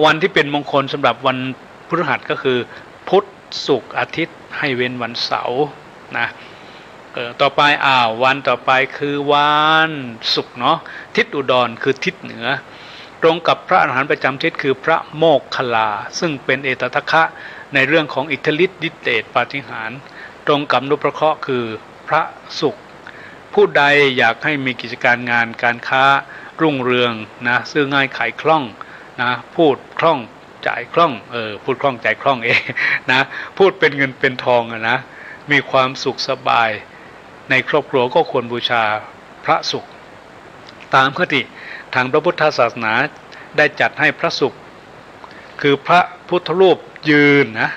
วันที่เป็นมงคลสำหรับวันพฤหัสก็คือพุธศุกร์อาทิตย์ให้เว้นวันเสาร์นะต่อไปวันต่อไปคือวันศุกร์เนาะทิศอุดรคือทิศเหนือตรงกับพระอรหันต์ประจำทิศคือพระโมคคัลลาซึ่งเป็นเอตทัคคะในเรื่องของอิทธิฤทธิฤทธิเดชปาฏิหาริย์ตรงกับนุพเคราะห์คือพระศุกร์ผู้ใดอยากให้มีกิจการงานการค้ารุ่งเรืองนะซื้อง่ายขายคล่องนะพูดคล่องจ่ายคล่องพูดคล่องจ่ายคล่องนะพูดเป็นเงินเป็นทองนะมีความสุขสบายในครอบครัวก็ควรบูชาพระศุกร์ตามคติทางพระพุทธศาสนาได้จัดให้พระศุกร์คือพระพุทธรูปยืนนะ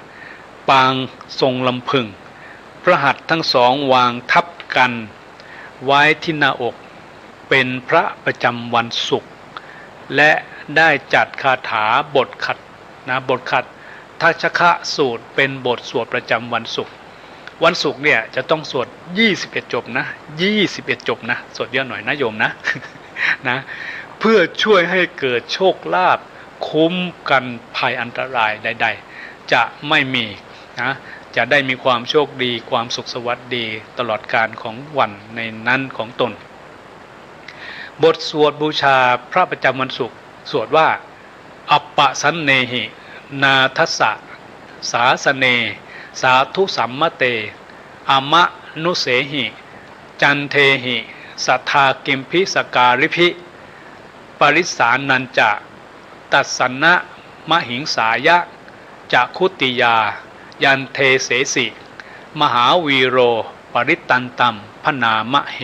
ปางทรงลำพึงพระหัตถ์ทั้งสองวางทับกันไว้ที่หน้าอกเป็นพระประจำวันศุกร์และได้จัดคาถาบทขัดนะบทขัดทัชคะสูตรเป็นบทสวดประจำวันศุกร์วันศุกร์เนี่ยจะต้องสวด21จบนะ21จบนะสวดเยอะหน่อยนะโยมนะนะเพื่อช่วยให้เกิดโชคลาภคุ้มกันภัยอันตรายใดๆจะไม่มีนะจะได้มีความโชคดีความสุขสวัสดีตลอดการของวันในนั้นของตนบทสวดบูชาพระประจำวันศุกร์สวดว่าอัปปะสันเนหินาทัสสะสาสเนสาธุสัมมเตอมะนุเสหิจันเทหิสัทธากิมพิสการิพิปริสานันจะตัสสนะมหิงสายะจะคุติยายันเทเสสิมหาวีโรปริตันตัมพนามะเห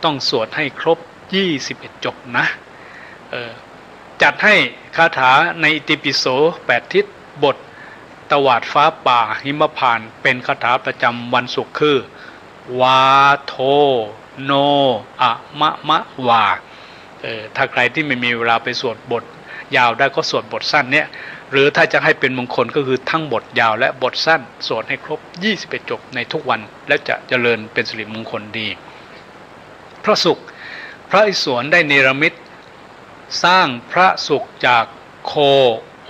ต้องสวดให้ครบ21จบนะจัดให้คาถาในอิติปิโส8ทิศบทตวาดฟ้าป่าหิมพานต์เป็นคาถาประจำวันศุกร์คือวาโทโนอะมะมะวาถ้าใครที่ไม่มีเวลาไปสวดบทยาวได้ก็สวดบทสั้นเนี่ยหรือถ้าจะให้เป็นมงคลก็คือทั้งบทยาวและบทสั้นสวดให้ครบ21จบในทุกวันและจะเจริญเป็นสิริมงคลดีพระศุกร์พระอิศวรได้เนรมิตสร้างพระศุกร์จากโค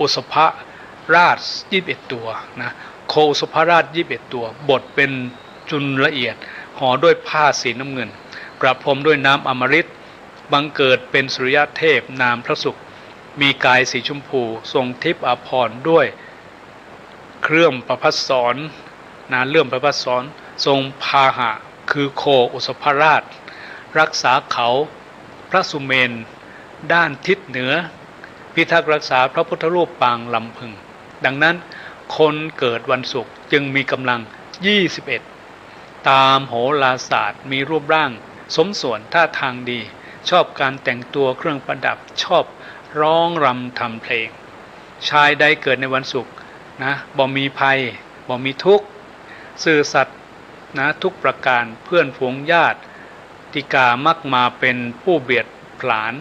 อุสภราช21ตัวนะโคอุสภราช21ตัวบดเป็นจุลละเอียดห่อด้วยผ้าสีน้ำเงินประพรมด้วยน้ำอมฤตบังเกิดเป็นสุริยเทพนามพระศุกร์มีกายสีชมพูทรงทิพย์อาภรณ์ด้วยเครื่องประพัสสรเลื่อมประพัสสรทรงพาหะคือโคอุสภราชรักษาเขาพระสุเมนด้านทิศเหนือพิทักษ์รักษาพระพุทธรูปปางลำพึงดังนั้นคนเกิดวันศุกร์จึงมีกำลัง21ตามโหราศาสตร์มีรูปร่างสมส่วนท่าทางดีชอบการแต่งตัวเครื่องประดับชอบร้องรำทำเพลงชายใดเกิดในวันศุกร์นะบ่มีภัยบ่มีทุกข์ซื่อสัตย์นะทุกประการเพื่อนฝูงญาติติกามักมาเป็นผู้เบียดผลาญ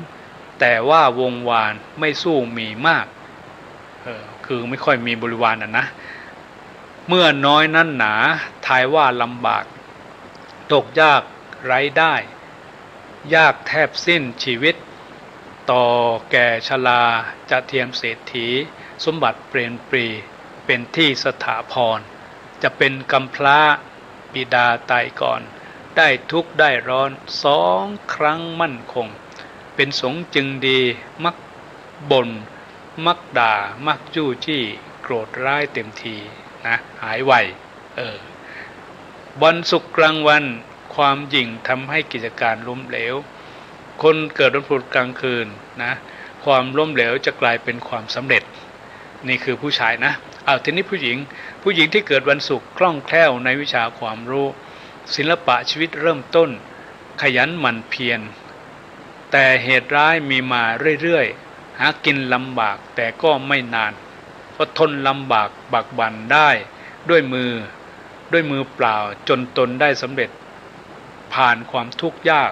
แต่ว่าวงวานไม่สู้มีมากคือไม่ค่อยมีบริวารนะเมื่อน้อยนั้นหนาทายว่าลำบากตกยากไร้ได้ยากแทบสิ้นชีวิตต่อแก่ชราจะเทียมเศรษฐีสมบัติเปลี่ยนปรีเป็นที่สถาพรจะเป็นกำพร้าบิดาตายก่อนได้ทุกข์ได้ร้อน2 ครั้งมั่นคงเป็นสงฆ์จึงดีมักบ่นมักด่ามักจู้จี้โกรธร้ายเต็มทีนะหายไววันศุกร์กลางวันความหยิ่งทำให้กิจการล้มเหลวคนเกิดวันพุธกลางคืนนะความล้มเหลวจะกลายเป็นความสำเร็จนี่คือผู้ชายนะทีนี้ผู้หญิงที่เกิดวันศุกร์คล่องแคล่วในวิชาความรู้ศิลปะชีวิตเริ่มต้นขยันหมั่นเพียรแต่เหตุร้ายมีมาเรื่อยๆหากินลำบากแต่ก็ไม่นานอดทนลำบากบักบั่นได้ด้วยมือเปล่าจนตนได้สำเร็จผ่านความทุกข์ยาก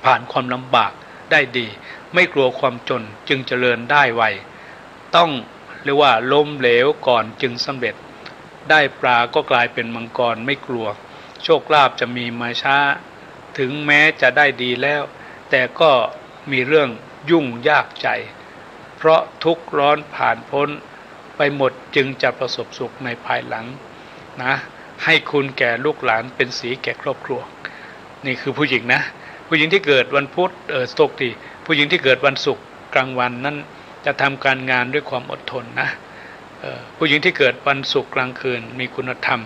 ผ่านความลำบากได้ดีไม่กลัวความจนจึงเจริญได้ไวต้องเรียกว่าล้มเหลวก่อนจึงสำเร็จได้ปลาก็กลายเป็นมังกรไม่กลัวโชคลาภจะมีมาช้าถึงแม้จะได้ดีแล้วแต่ก็มีเรื่องยุ่งยากใจ เพราะทุกข์ร้อนผ่านพ้นไปหมดจึงจะประสบสุขในภายหลังนะให้คุณแก่ลูกหลานเป็นสีแก่ครอบครัวนี่คือผู้หญิงนะผู้หญิงที่เกิดวันพุธตกดีผู้หญิงที่เกิดวันศุกร์กลางวันนั้นจะทำการงานด้วยความอดทนนะผู้หญิงที่เกิดวันศุกร์กลางคืนมีคุณธรรม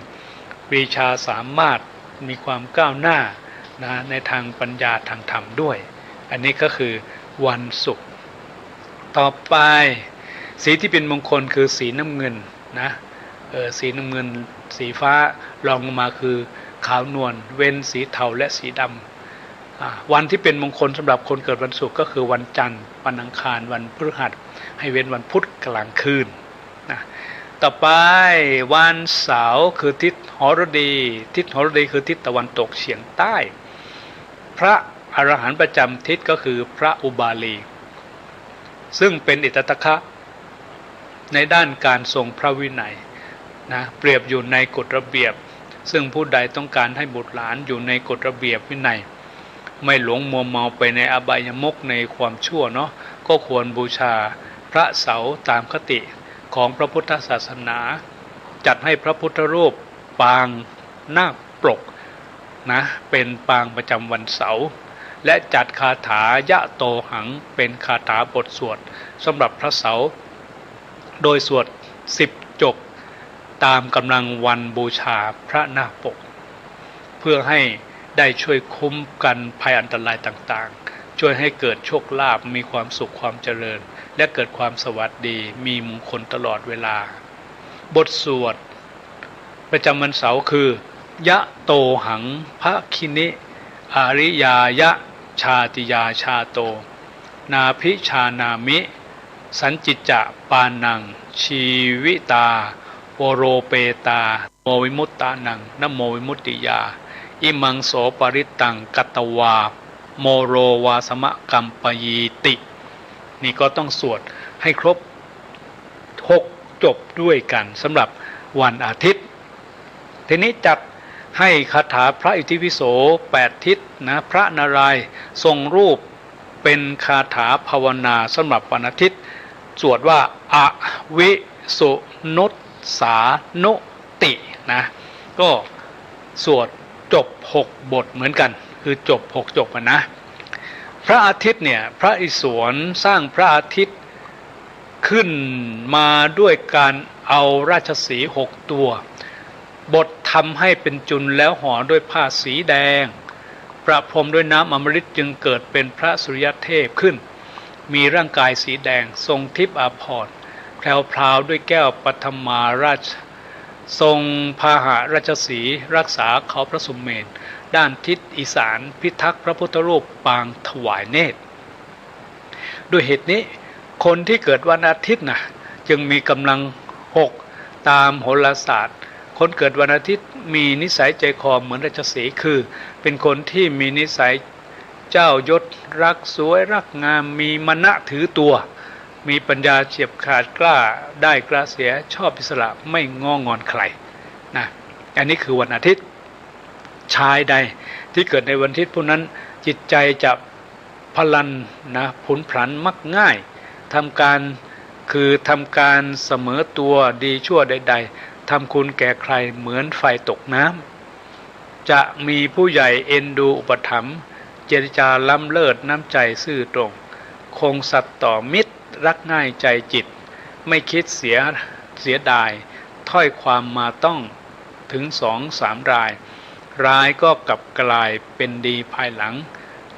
วิชาสามารถมีความก้าวหน้านะในทางปัญญาทางธรรมด้วยอันนี้ก็คือวันศุกร์ต่อไปสีที่เป็นมงคลคือสีน้ำเงินนะสีน้ำเงินสีฟ้ารองลงมาคือขาวนวลเว้นสีเทาและสีดำวันที่เป็นมงคลสำหรับคนเกิดวันศุกร์ก็คือวันจันทร์วันอังคารวันพฤหัสให้เว้นวันพุธกลางคืนนะต่อไปวันเสาร์คือทิศหฤดีทิศหฤดีคือทิศตะวันตกเฉียงใต้พระอรหันต์ประจำทิศก็คือพระอุบาลีซึ่งเป็นอิตตะคะในด้านการทรงพระวินัยนะเปรียบอยู่ในกฎระเบียบซึ่งผู้ใดต้องการให้บุตรหลานอยู่ในกฎระเบียบวินัยไม่หลงมัวเมาไปในอบายมุขในความชั่วเนาะก็ควรบูชาพระเสาตามคติของพระพุทธศาสนาจัดให้พระพุทธรูปปางนาคปกนะเป็นปางประจำวันเสาร์และจัดคาถายะโตหังเป็นคาถาบทสวดสำหรับพระเสาร์โดยสวด10 จบตามกำลังวันบูชาพระนาคปกเพื่อให้ได้ช่วยคุ้มกันภัยอันตรายต่างๆช่วยให้เกิดโชคลาภมีความสุขความเจริญและเกิดความสวัสดีมีมงคลตลอดเวลาบทสวดประจำวันเสาร์คือยะโตหังภคินิอาริยายะชาติยาชาโตนาภิชานามิสันจิจะปานังชีวิตาวโรเปตาโมวิมุตตานังนโมวิมุตติยาอิมังโสปริตังกัตตวาโมโรวาสมะกัมปยีตินี่ก็ต้องสวดให้ครบ6 จบด้วยกันสำหรับวันอาทิตย์ทีนี้จัดให้คาถาพระอิติปิโส8 ทิศนะพระนารายณ์ทรงรูปเป็นคาถาภาวนาสำหรับวันอาทิตย์สวดว่าอวิสุนุตสานุตินะก็สวดจบ6 บทเหมือนกันคือจบ6 จบนะพระอาทิตย์เนี่ยพระอิศวรสร้างพระอาทิตย์ขึ้นมาด้วยการเอาราชสีห์6 ตัวบททำให้เป็นจุลแล้วห่อด้วยผ้าสีแดงประพรมด้วยน้ำอมฤตจึงเกิดเป็นพระสุริยเทพขึ้นมีร่างกายสีแดงทรงทิพย์อาภรณ์แพรวพราวด้วยแก้วปฐมาราชทรงพาหะราชสีห์รักษาเขาพระสุเมรุด้านทิศอีสานพิทักษ์พระพุทธรูปปางถวายเนตรด้วยเหตุนี้คนที่เกิดวันอาทิตย์นะจึงมีกำลัง6ตามโหราศาสตร์คนเกิดวันอาทิตย์มีนิสัยใจคอเหมือนราชสีห์คือเป็นคนที่มีนิสัยเจ้ายศรักสวยรักงามมีมณะถือตัวมีปัญญาเฉียบขาดกล้าได้กระเสียชอบอิสระไม่ง้องอนใครนะอันนี้คือวันอาทิตย์ชายใดที่เกิดในวันอาทิตย์ผู้นั้นจิตใจจะพลันนะผุนผันมักง่ายทำการเสมอตัวดีชั่วใดๆทำคุณแก่ใครเหมือนไฟตกน้ำจะมีผู้ใหญ่เอ็นดูอุปถัมภ์เจรจาล้ำเลิศน้ำใจซื่อตรงคงสัตย์ต่อมิตรรักง่ายใจจิตไม่คิดเสียดายถ้อยความมาต้องถึง2-3 รายก็กลับกลายเป็นดีภายหลัง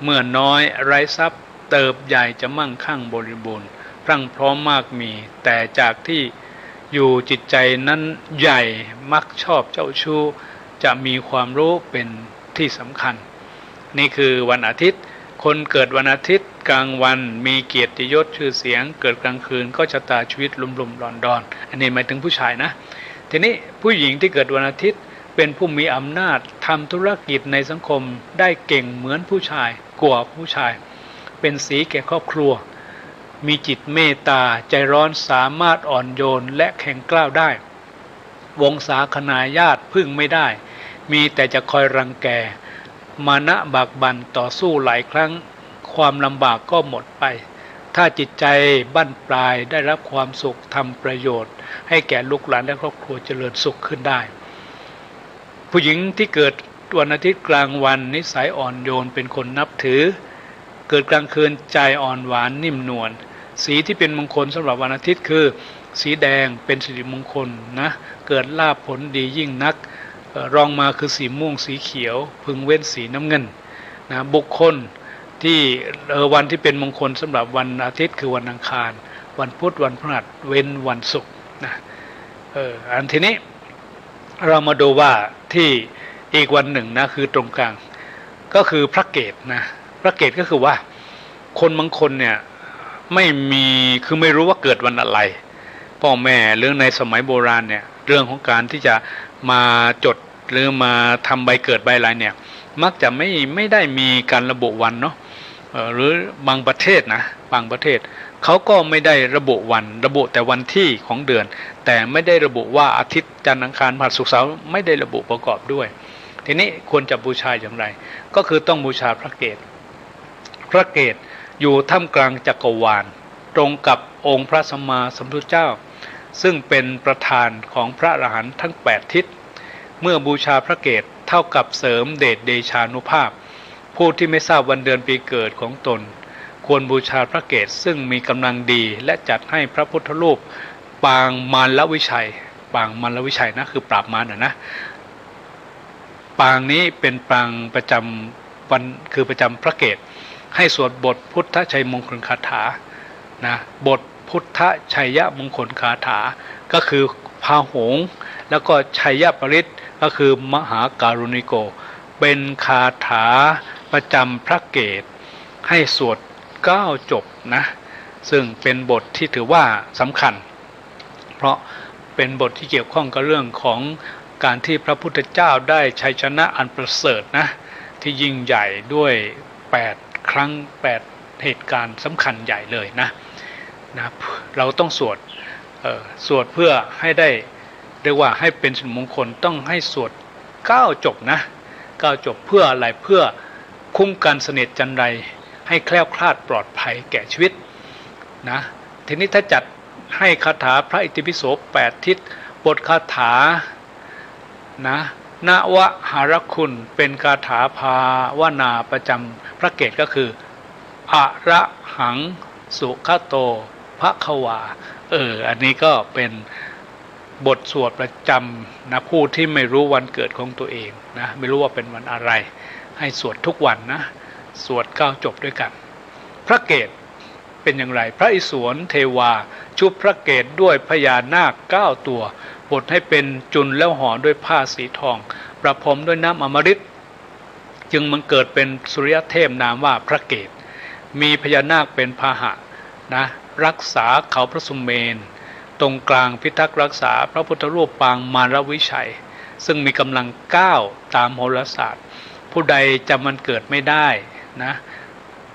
เมื่อน้อยไร้ทรัพย์เติบใหญ่จะมั่งคั่งบริบูรณ์พรั่งพร้อมมากมีแต่จากที่อยู่จิตใจนั้นใหญ่มักชอบเจ้าชู้จะมีความรู้เป็นที่สำคัญนี่คือวันอาทิตย์คนเกิดวันอาทิตย์กลางวันมีเกียรติยศชื่อเสียงเกิดกลางคืนก็ชะตาชีวิตลุ่มๆดอนๆอันนี้หมายถึงผู้ชายนะทีนี้ผู้หญิงที่เกิดวันอาทิตย์เป็นผู้มีอำนาจทำธุรกิจในสังคมได้เก่งเหมือนผู้ชายกว่าผู้ชายเป็นสีแก่ครอบครัวมีจิตเมตตาใจร้อนสามารถอ่อนโยนและแข็งกร้าวได้วงศาคณาญาติพึ่งไม่ได้มีแต่จะคอยรังแกมานะบากบั่นต่อสู้หลายครั้งความลำบากก็หมดไป ถ้าจิตใจบั้นปลายได้รับความสุขทำประโยชน์ให้แก่ลูกหลานและครอบครัวเจริญสุขขึ้นได้ผู้หญิงที่เกิดวันอาทิตย์กลางวันนิสัยอ่อนโยนเป็นคนนับถือเกิดกลางคืนใจอ่อนหวานนิ่มนวลสีที่เป็นมงคลสำหรับวันอาทิตย์คือสีแดงเป็นสิริมงคลนะเกิดลาภผลดียิ่งนักรองมาคือสีม่วงสีเขียวพึงเว้นสีน้ำเงินนะบุคคลที่วันที่เป็นมงคลสำหรับวันอาทิตย์คือวันอังคารวันพุธวันพฤหัสเว้นวันศุกร์นะอันทีนี้เรามาดูว่าที่อีกวันหนึ่งนะคือตรงกลางก็คือพระเกศนะพระเกศก็คือว่าคนบางคนเนี่ยไม่มีคือไม่รู้ว่าเกิดวันอะไรพ่อแม่หรือในสมัยโบราณเนี่ยเรื่องของการที่จะมาจดหรือมาทำใบเกิดใบอะไรเนี่ยมักจะไม่ได้มีการระบุวันเนาะหรือบางประเทศนะบางประเทศเขาก็ไม่ได้ระบุวันระบุแต่วันที่ของเดือนแต่ไม่ได้ระบุว่าอาทิตย์จันทร์อังคารพฤหัสศุกร์เสาร์ไม่ได้ระบุประกอบด้วยทีนี้ควรจะบูชาอย่างไรก็คือต้องบูชาพระเกศพระเกศอยู่ท่ามกลางจักรวาลตรงกับองค์พระสัมมาสัมพุทธเจ้าซึ่งเป็นประธานของพระอรหันต์ทั้ง8ทิศเมื่อบูชาพระเกศเท่ากับเสริมเดชเดชานุภาพผู้ที่ไม่ทราบวันเดือนปีเกิดของตนควรบูชาพระเกศซึ่งมีกำลังดีและจัดให้พระพุทธรูปปางมารวิชัยปางมารวิชัยนะคือปราบมารนะปางนี้เป็นปางประจำวันคือประจำพระเกศให้สวดบทพุทธชัยมงคลคาถานะบทพุทธชัยมงคลคาถาก็คือพาหงส์แล้วก็ชัยปริตก็คือมหาการุณิโกเป็นคาถาประจำพระเกศให้สวด9จบนะซึ่งเป็นบทที่ถือว่าสำคัญเพราะเป็นบทที่เกี่ยวข้องกับเรื่องของการที่พระพุทธเจ้าได้ชัยชนะอันประเสริฐนะที่ยิ่งใหญ่ด้วย8ครั้ง8เหตุการณ์สำคัญใหญ่เลยนะเราต้องสวดเพื่อให้ได้เรียกว่าให้เป็นสิริมงคลต้องให้สวด9จบนะ9จบเพื่ออะไรเพื่อคุ้มกันเสน่ห์จันไรให้แคล้วคลาดปลอดภัยแก่ชีวิตนะทีนี้ถ้าจัดให้คาถาพระอิติปิโส8ทิศบทคาถานะนวหารคุณเป็นคาถาภาวนาประจำพระเกศก็คืออะระหังสุขโตภควาอันนี้ก็เป็นบทสวดประจำนะผู้ที่ไม่รู้วันเกิดของตัวเองนะไม่รู้ว่าเป็นวันอะไรให้สวดทุกวันนะสวด9จบด้วยกันพระเกศเป็นอย่างไรพระอิศวรเทวาชุบพระเกศด้วยพญานาค9ตัวบดให้เป็นจุลแล้วห่อด้วยผ้าสีทองประพรมด้วยน้ำอมฤตจึงมันเกิดเป็นสุริยเทพนามว่าพระเกศมีพญานาคเป็นพาหะนะรักษาเขาพระสุเมนตรงกลางพิทักษ์รักษาพระพุทธรูปปางมารวิชัยซึ่งมีกำลัง9ตามโหราศาสตร์ผู้ใดจำมันเกิดไม่ได้นะ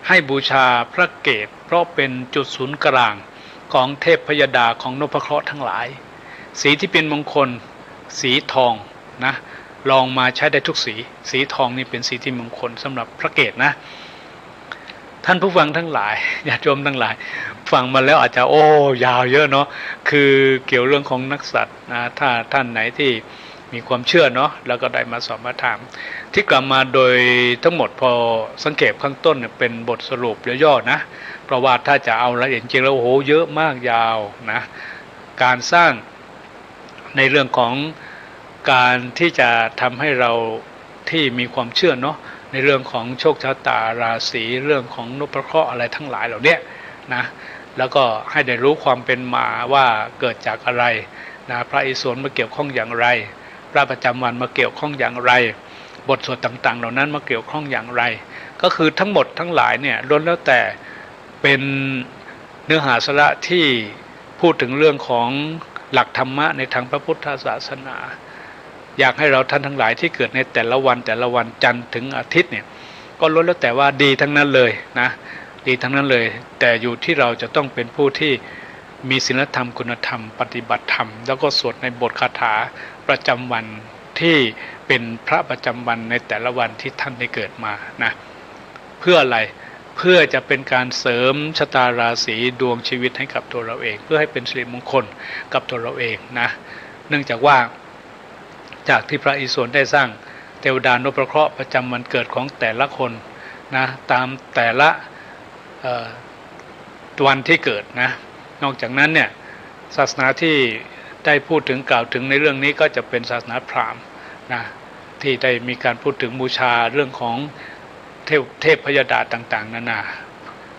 ให้บูชาพระเกศเพราะเป็นจุดศูนย์กลางของเทพพยดาของนพเคราะห์ทั้งหลายสีที่เป็นมงคลสีทองนะลองมาใช้ได้ทุกสีทองนี่เป็นสีที่มงคลสำหรับพระเกศนะท่านผู้ฟังทั้งหลายญาติโยมทั้งหลายฟังมาแล้วอาจจะยาวเยอะเนาะคือเกี่ยวเรื่องของนักสัตว์นะถ้าท่านไหนที่มีความเชื่อเนาะแล้วก็ได้มาสอบมาถามที่กลับมาโดยทั้งหมดพอสังเกตข้างต้นเนี่ยเป็นบทสรุปย่อๆนะเพราะว่าถ้าจะเอาละเอียดจริงแล้วเยอะมากยาวนะการสร้างในเรื่องของการที่จะทำให้เราที่มีความเชื่อเนาะในเรื่องของโชคชะตาราศีเรื่องของนพเคราะห์อะไรทั้งหลายเหล่านี้นะแล้วก็ให้ได้รู้ความเป็นมาว่าเกิดจากอะไรนะพระอิศวรมาเกี่ยวข้องอย่างไรพระประจำวันมาเกี่ยวข้องอย่างไรบทสวดต่างๆเหล่านั้นมาเกี่ยวข้องอย่างไรก็คือทั้งหมดทั้งหลายเนี่ยล้วนแล้วแต่เป็นเนื้อหาสาระที่พูดถึงเรื่องของหลักธรรมะในทางพระพุทธศาสนาอยากให้เราท่านทั้งหลายที่เกิดในแต่ละวันจันทร์ถึงอาทิตย์เนี่ยก็ล้วนแล้วแต่ว่าดีทั้งนั้นเลยนะดีทั้งนั้นเลยแต่อยู่ที่เราจะต้องเป็นผู้ที่มีศีลธรรมคุณธรรมปฏิบัติธรรมแล้วก็สวดในบทคาถาประจำวันที่เป็นพระประจำวันในแต่ละวันที่ท่านได้เกิดมานะเพื่ออะไร เพื่อจะเป็นการเสริมชะตาราศีดวงชีวิตให้กับตัวเราเองเพื่อให้เป็นสิริมงคลกับตัวเราเองนะเนื่องจากว่าจากที่พระอิศวรได้สร้างเทวดานพเคราะห์ประจำวันเกิดของแต่ละคนนะตามแต่ละวันที่เกิดนะนอกจากนั้นเนี่ยศาสนาที่ได้พูดถึงกล่าวถึงในเรื่องนี้ก็จะเป็นศาสนาพราหมณ์นะที่ได้มีการพูดถึงบูชาเรื่องของเทพพยดาต่างๆนานา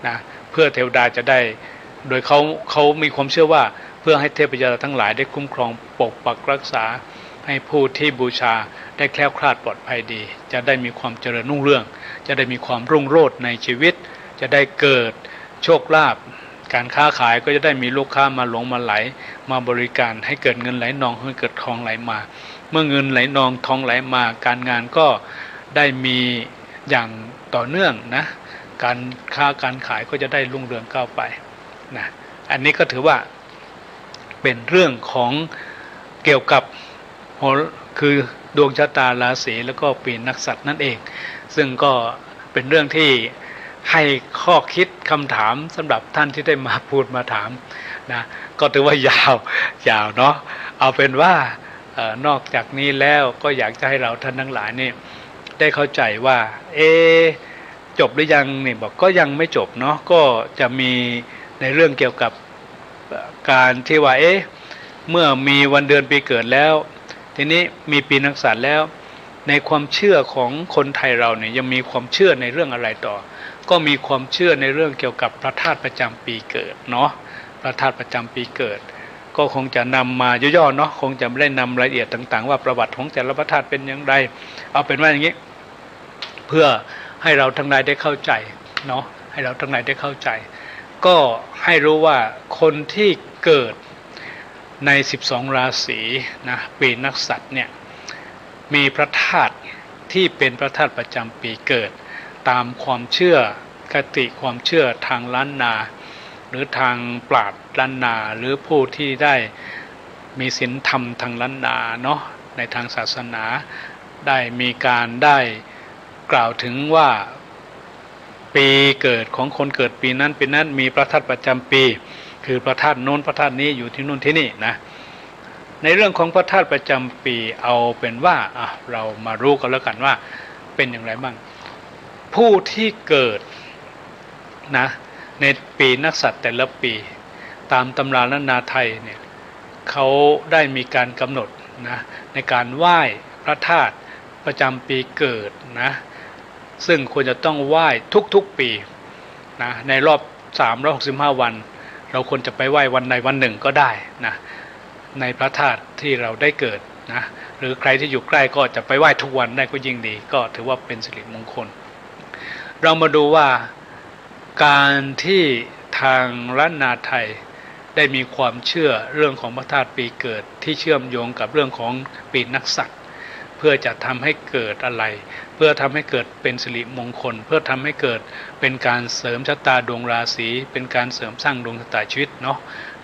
นะเพื่อเทวดาจะได้โดยเขามีความเชื่อว่าเพื่อให้เทพยดาทั้งหลายได้คุ้มครองปกปักรักษาให้ผู้ที่บูชาได้แคล้วคลาดปลอดภัยดีจะได้มีความเจริญรุ่งเรืองจะได้มีความรุ่งโรจน์ในชีวิตจะได้เกิดโชคลาภการค้าขายก็จะได้มีลูกค้ามาหลงมาไหลมาบริการให้เกิดเงินไหลนองให้เกิดทองไหลมาเมื่อเงินไหลนองทองไหลมาการงานก็ได้มีอย่างต่อเนื่องนะการค้าการขายก็จะได้รุ่งเรืองก้าวไปนะอันนี้ก็ถือว่าเป็นเรื่องของเกี่ยวกับคือดวงชะตาราศีแล้วก็ปีนักษัตริย์นั่นเองซึ่งก็เป็นเรื่องที่ให้ข้อคิดคำถามสำหรับท่านที่ได้มาพูดมาถามนะก็ถือว่ายาวเนาะเอาเป็นว่านอกจากนี้แล้วก็อยากจะให้เราท่านทั้งหลายนี่ได้เข้าใจว่าจบหรือยังนี่บอกก็ยังไม่จบเนาะก็จะมีในเรื่องเกี่ยวกับการที่ว่าเมื่อมีวันเดือนปีเกิดแล้วทีนี้มีปีนักษัตริย์แล้วในความเชื่อของคนไทยเราเนี่ยยังมีความเชื่อในเรื่องอะไรต่อก็มีความเชื่อในเรื่องเกี่ยวกับพระธาตุประจำปีเกิดเนาะพระธาตุประจำปีเกิดก็คงจะนำมาย่อๆเนาะคงจะไม่ได้นำรายละเอียดต่างๆว่าประวัติของแต่ละพระธาตุเป็นอย่างไรเอาเป็นว่าอย่างนี้เพื่อให้เราทั้งหลายได้เข้าใจเนาะให้เราทั้งหลายได้เข้าใจก็ให้รู้ว่าคนที่เกิดใน12ราศีนะปีนักษัตริย์เนี่ยมีพระธาตุที่เป็นพระธาตุประจำปีเกิดตามความเชื่อคติความเชื่อทางล้านนาหรือทางปราชญ์ล้านนาหรือผู้ที่ได้มีศีลธรรมทางล้านนาเนาะในทางศาสนาได้มีการได้กล่าวถึงว่าปีเกิดของคนเกิดปีนั้นปีนั้นมีพระธาตุประจำปีคือพระธาตุโน้นพระธาตุนี้อยู่ที่นู่นที่นี่นะในเรื่องของพระธาตุประจำปีเอาเป็นว่าเรามารู้กันแล้วกันว่าเป็นอย่างไรบ้างผู้ที่เกิดนะในปีนักษัตริย์แต่ละปีตามตำราล้านนาไทยเนี่ยเขาได้มีการกำหนดนะในการไหว้พระธาตุประจำปีเกิดนะซึ่งควรจะต้องไหว้ทุกๆปีนะในรอบ365วันเราควรจะไปไหว้วันใดวันหนึ่งก็ได้นะในพระธาตุที่เราได้เกิดนะหรือใครที่อยู่ใกล้ก็จะไปไหว้ทุกวันได้ก็ยิ่งดีก็ถือว่าเป็นสิริมงคลเรามาดูว่าการที่ทางล้านนาไทยได้มีความเชื่อเรื่องของพระธาตุปีเกิดที่เชื่อมโยงกับเรื่องของปีนักษัตริย์เพื่อจะทำให้เกิดอะไรเพื่อทำให้เกิดเป็นสิริมงคลเพื่อทำให้เกิดเป็นการเสริมชะตาดวงราศีเป็นการเสริมสร้างดวงชะตาชีวิตเนาะ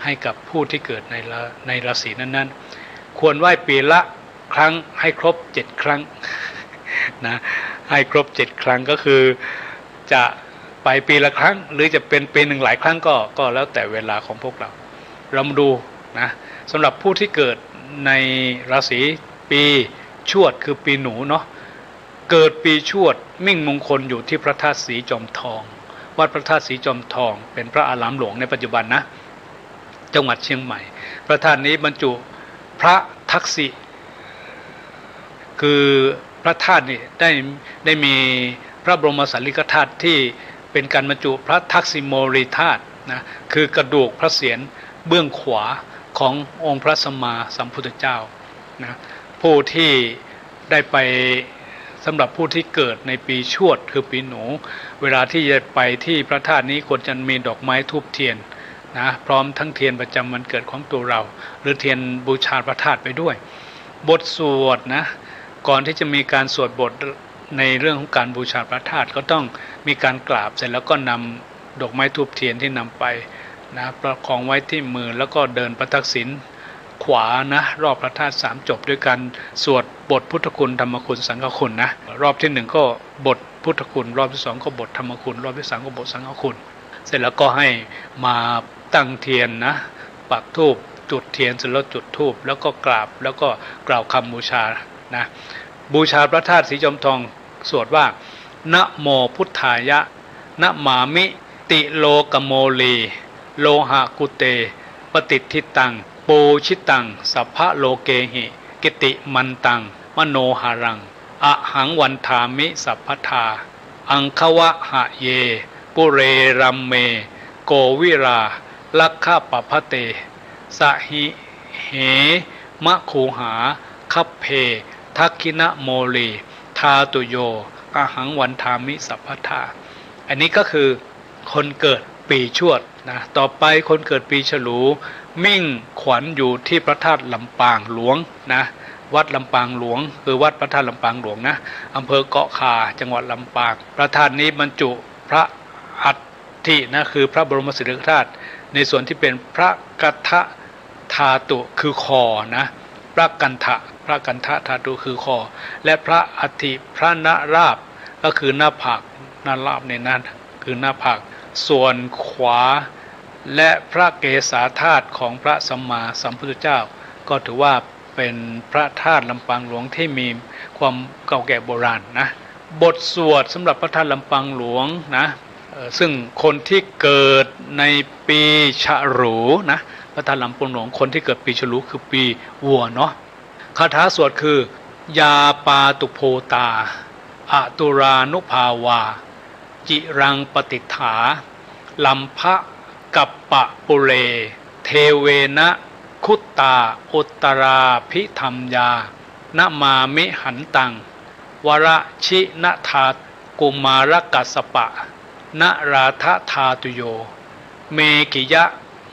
ให้กับผู้ที่เกิดในราศีนั้นๆควรไหว้ปีละครั้งให้ครบ7ครั้งนะให้ครบ7ครั้งก็คือจะไปปีละครั้งหรือจะเป็นปีหนึ่งหลายครั้งก็แล้วแต่เวลาของพวกเรามาดูนะสำหรับผู้ที่เกิดในราศีปีชวดคือปีหนูเนาะเกิดปีชวดมิ่งมงคลอยู่ที่พระธาตุสีจอมทองวัดพระธาตุสีจอมทองเป็นพระอารามหลวงในปัจจุบันนะจังหวัดเชียงใหม่พระธาตุนี้บรรจุพระทักษิคือพระธาตุนี่ได้มีพระบรมสารีริกธาตุที่เป็นการบรรจุพระทักษิโมรีธาตุนะคือกระดูกพระเศียรเบื้องขวาขององค์พระสัมมาสัมพุทธเจ้านะผู้ที่ได้ไปสำหรับผู้ที่เกิดในปีชวดคือปีหนูเวลาที่จะไปที่พระธาตุนี้ควรจะมีดอกไม้ธูปเทียนนะพร้อมทั้งเทียนประจำวันเกิดของตัวเราหรือเทียนบูชาพระธาตุไปด้วยบทสวดนะก่อนที่จะมีการสวดบทในเรื่องของการบูชาพระธาตุก็ต้องมีการกราบเสร็จแล้วก็นำดอกไม้ธูปเทียนที่นำไปนะประคองไว้ที่มือแล้วก็เดินประทักษิณขวานะรอบพระธาตุ3จบด้วยการสวดบทพุทธคุณธรรมคุณสังฆคุณนะรอบที่1ก็บท พุทธคุณรอบที่สองก็บทธรรมคุณรอบที่สามก็บทสังฆคุณเสร็จแล้วก็ให้มาตั้งเทียนนะปักธูปจุดเทียนเสร็จแล้วจุดธูปแล้วก็กราบแล้วก็กล่าวคำบูชานะบูชาพระธาตุสีจอมทองสวดว่านะโมพุทธายะนะมามิติโลกโมลีโลหะกุเตปฏิทิตังปูชิตังสัพพะโลเกหิกิติมันตังมโนหารังอะหังวันทามิสัพพทาอังควะหะเยปุเรรัมเมโกวิราลักขปะพะเตสหิเหมะคูหาคัพเพทักขินะโมลีทาตุโยอะหังวันทามิสัพพทาอันนี้ก็คือคนเกิดปีชวดนะต่อไปคนเกิดปีฉลูมิ่งขวัญอยู่ที่พระธาตุลำปางหลวงนะวัดลำปางหลวงคือวัดพระธาตุลำปางหลวงนะอำเภอเกาะคาจังหวัดลำปางพระธาตุนี้บรรจุพระอัฐินะคือพระบรมสารีริกธาตุในส่วนที่เป็นพระกัทะธาตุคือคอนะพระกันทะธาตุคือคอและพระอัฐิพระนราบก็คือหน้าผากหน้าราบในนั้นคือหน้าผากส่วนขวาและพระเกศาธาตุของพระสัมมาสัมพุทธเจ้าก็ถือว่าเป็นพระธาตุลำปางหลวงที่มีความเก่าแก่โบราณนะบทสวดสำหรับพระธาตุลำปางหลวงนะซึ่งคนที่เกิดในปีฉลูนะพระธาตุลำปางหลวงคนที่เกิดปีฉลูคือปีวัวเนาะคาถาสวดคือยาปาตุโพตาอตุรานุภาวาจิรังปฏิฐาลัมภะกัปปะปุเรเทเวนะคุตตาอุตตราภิธรรมยานะมามิหันตังวรชินะธากุมารกัสสปะนะราธธาตุโยเมกิยะ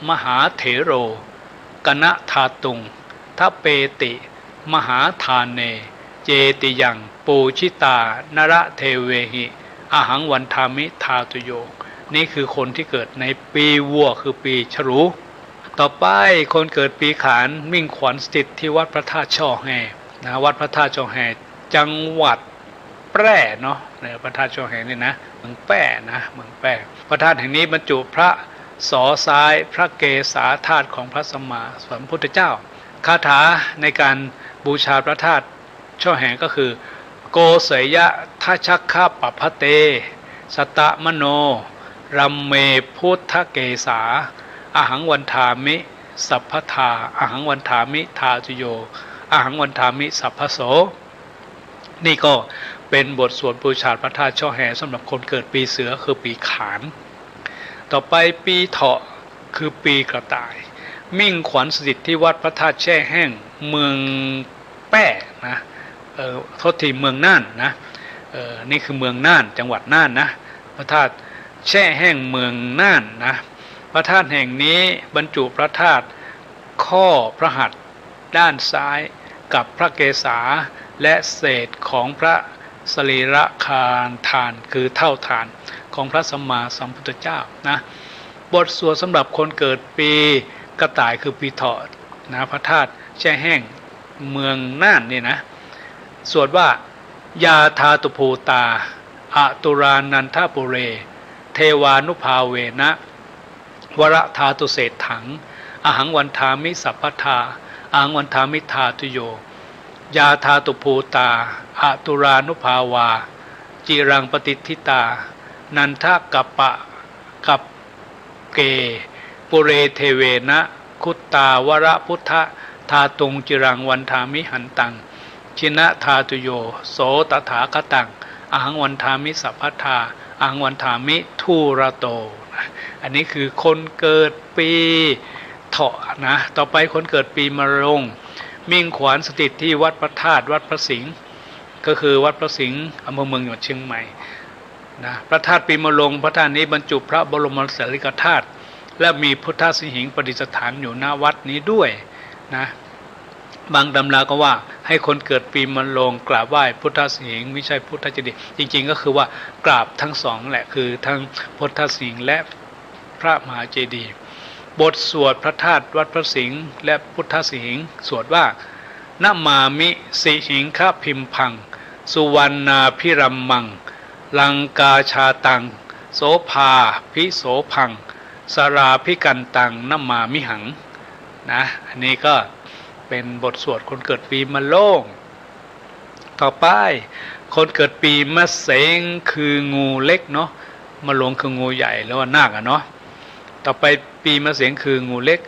มหาเถโรกนะธาตุงทะเปติมหาทานเนเจติยังปูชิตานระเทเวหิอาหังวันทามิทาตุโยนี่คือคนที่เกิดในปีวัวคือปีฉลูต่อไปคนเกิดปีขานมิ่งขวัญสถิตที่วัดพระธาตุช่อแฮนะวัดพระธาตุช่อแฮจังหวัดแพร่เนาะในพระธาตุช่อแฮนี่นะเมืองแพร่นะเมืองแพร่พระธาตุแห่งนี้บรรจุพระสอซ้ายพระเกศาธาตุของพระสัมมาสัมพุทธเจ้าคาถาในการบูชาพระธาตุช่อแฮก็คือโกเสยะทัชชัคคะปะพะเตสตะมโนรัมเมพุทธเกศาอาหังวันทามิสัพพทาอาหังวันทามิทาจุโยอาหังวันทามิสัพพโสนี่ก็เป็นบทสวดบูชาพระธาตุช่อแฮสำหรับคนเกิดปีเสือคือปีขานต่อไปปีเถาะคือปีกระต่ายมิ่งขวัญสถิตที่วัดพระธาตุแช่แห้งเมืองแป้นะโทษทีเมืองน่านนะนี่คือเมืองน่านจังหวัดน่านนะพระธาตุแช่แห้งเมืองน่านนะพระธาตุแห่งนี้บรรจุพระธาตุข้อพระหัตถ์ด้านซ้ายกับพระเกศาและเศษของพระสรีระคารทานคือเท่าทานของพระสัมมาสัมพุทธเจ้านะบทสวดสำหรับคนเกิดปีกระต่ายคือปีเถาะนะพระธาตุแช่แห้งเมืองน่านนี่นะสวดว่ายาธาตุภูตาอตุรานันทปุเรเทวานุภาเวนะวรธาตุเศษถังอาหังวันทามิสัพพทาอาหังวันทามิทาตุโยยาธาตุภูตาอตุรานุภาวาจิรังปฏิทิตานันทกัปปะกับเกปุเรเทเวนะคุตตาวรพุทธธาตุงจิรังวันทามิหันตังชินะธาตุโยโสตถาคตังอาหังวันทามิสัพพทาอาหังวันทามิทูระโตอันนี้คือคนเกิดปีเถาะนะต่อไปคนเกิดปีมะโรงมิ่งขวัญสถิตที่วัดพระธาตุวัดพระสิงห์ก็คือวัดพระสิงห์อำเภอเมืองจังหวัดเชียงใหม่นะพระธาตุปีมะโรงพระธาตุนี้บรรจุพระบรมสารีริกธาตุและมีพุทธสิหิงประดิษฐานอยู่ณวัดนี้ด้วยนะบางตำราก็ว่าให้คนเกิดปีมะโรงกราบไหว้พุทธสิหิงไม่ใช่พุทธเจดีย์จริงๆก็คือว่ากราบทั้งสองแหละคือทั้งพุทธสิหิงและพระมหาเจดีย์บทสวดพระธาตุวัดพระสิงห์และพุทธสิหิงสวดว่านะมามิสิหิงคพิมพังสุวรรณาภิรัมมัง ลังกาชาตังโสภาพิโสพังสราพิกันตังนัมมามิหังนะอันนี้ก็เป็นบทสวดคนเกิดปีมะโรงต่อไปคนเกิดปีมะเสงคืองูเล็กเนาะมะโรงคืองูใหญ่แล้วว่านาคเนาะต่อไปปีมะเสงคืองูเล็ก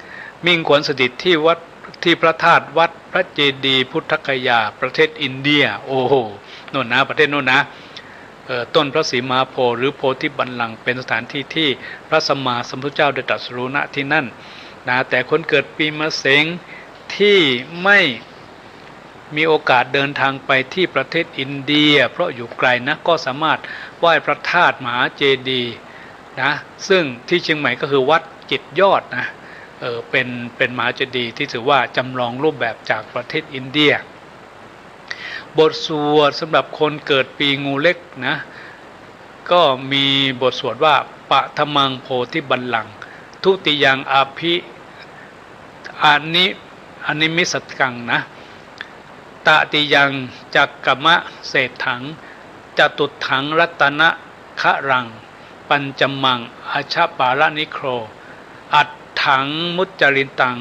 มิ่งขวัญสถิตที่วัดที่พระธาตุวัดพระเจดีย์พุทธคยาประเทศอินเดียโอ้โหโน่นนะประเทศโน่นนะต้นพระศรีมหาโพธิ์หรือโพธิบัลลังก์เป็นสถานที่ที่พระสัมมาสัมพุทธเจ้าได้ตรัสรู้ณที่นั่นนะแต่คนเกิดปีมะเสงที่ไม่มีโอกาสเดินทางไปที่ประเทศอินเดียเพราะอยู่ไกลนะก็สามารถไหว้พระธาตุมหาเจดีย์นะซึ่งที่เชียงใหม่ก็คือวัดจิตรยอดนะเป็นมหาเจดีย์ที่ถือว่าจำลองรูปแบบจากประเทศอินเดียบทสวดสำหรับคนเกิดปีงูเล็กนะก็มีบทสวดว่าปะทมังโพธิบัลลังก์ทุติยังอภิอนิมิสกังนะตติยังจักกมะเศรษถังจตุถังรัตนะคะรังปัญจมังอาชาปารานิโครอัฏถังมุจจรินตัง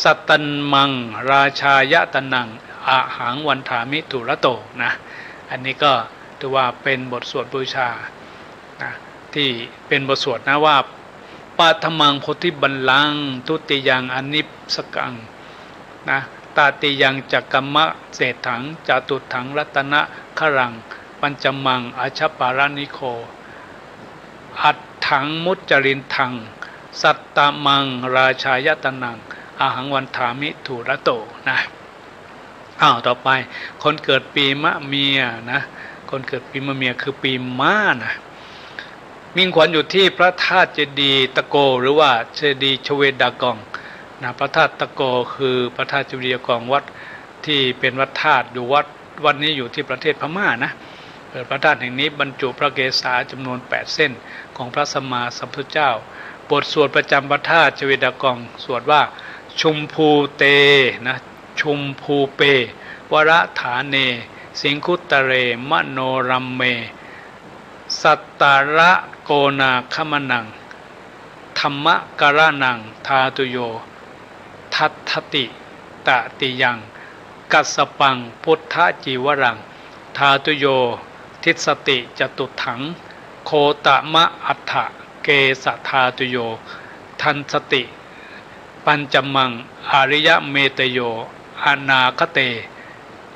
สัตตันมังราชายตนังอาหังวันถามิตุระโตนะอันนี้ก็ถือว่าเป็นบทสวดบูชานะที่เป็นบทสวดนะว่าปาทมังโพธิบัลลังก์ทุติยังอนิสกังนะตาติยังจักกมะเศรษถังจตุถังรัตนะขรังปัญจมังอาชปารานิโคอัฏถังมุจจรินทังสัตตมังราชายตนังอาหังวันถามิถุระโตนะต่อไปคนเกิดปีมะเมียนะคนเกิดปีมะเมียคือปีม้านะมิ่งขวัญอยู่ที่พระธาตุเจดีย์ตะโกหรือว่าเจดีย์ชเวดากองนะพระธาตุตะโกคือพระธาตุเจดีย์ดากองวัดที่เป็นวัดธาตุอยู่วัดนี้อยู่ที่ประเทศพม่านะพระธาตุแห่งนี้บรรจุพระเกศาจำนวน8เส้นของพระสัมมาสัมพุทธเจ้าบทสวดประจำพระธาตุชเวดากองสวดว่าชุมพูเตนะชุมพูเปวระฐานเนสิงคุตเรมโนรัมเมสัตตาระโกนาคมนังธรรมกรนังทาตุโยทัตถติตติยังกัสสปังพุทธจีวรังทาตุโยทิสติจตุถังโคตมะอัฏฐเกสทาตุโยทันสติปัญจมังอริยเมตโยอนาคเต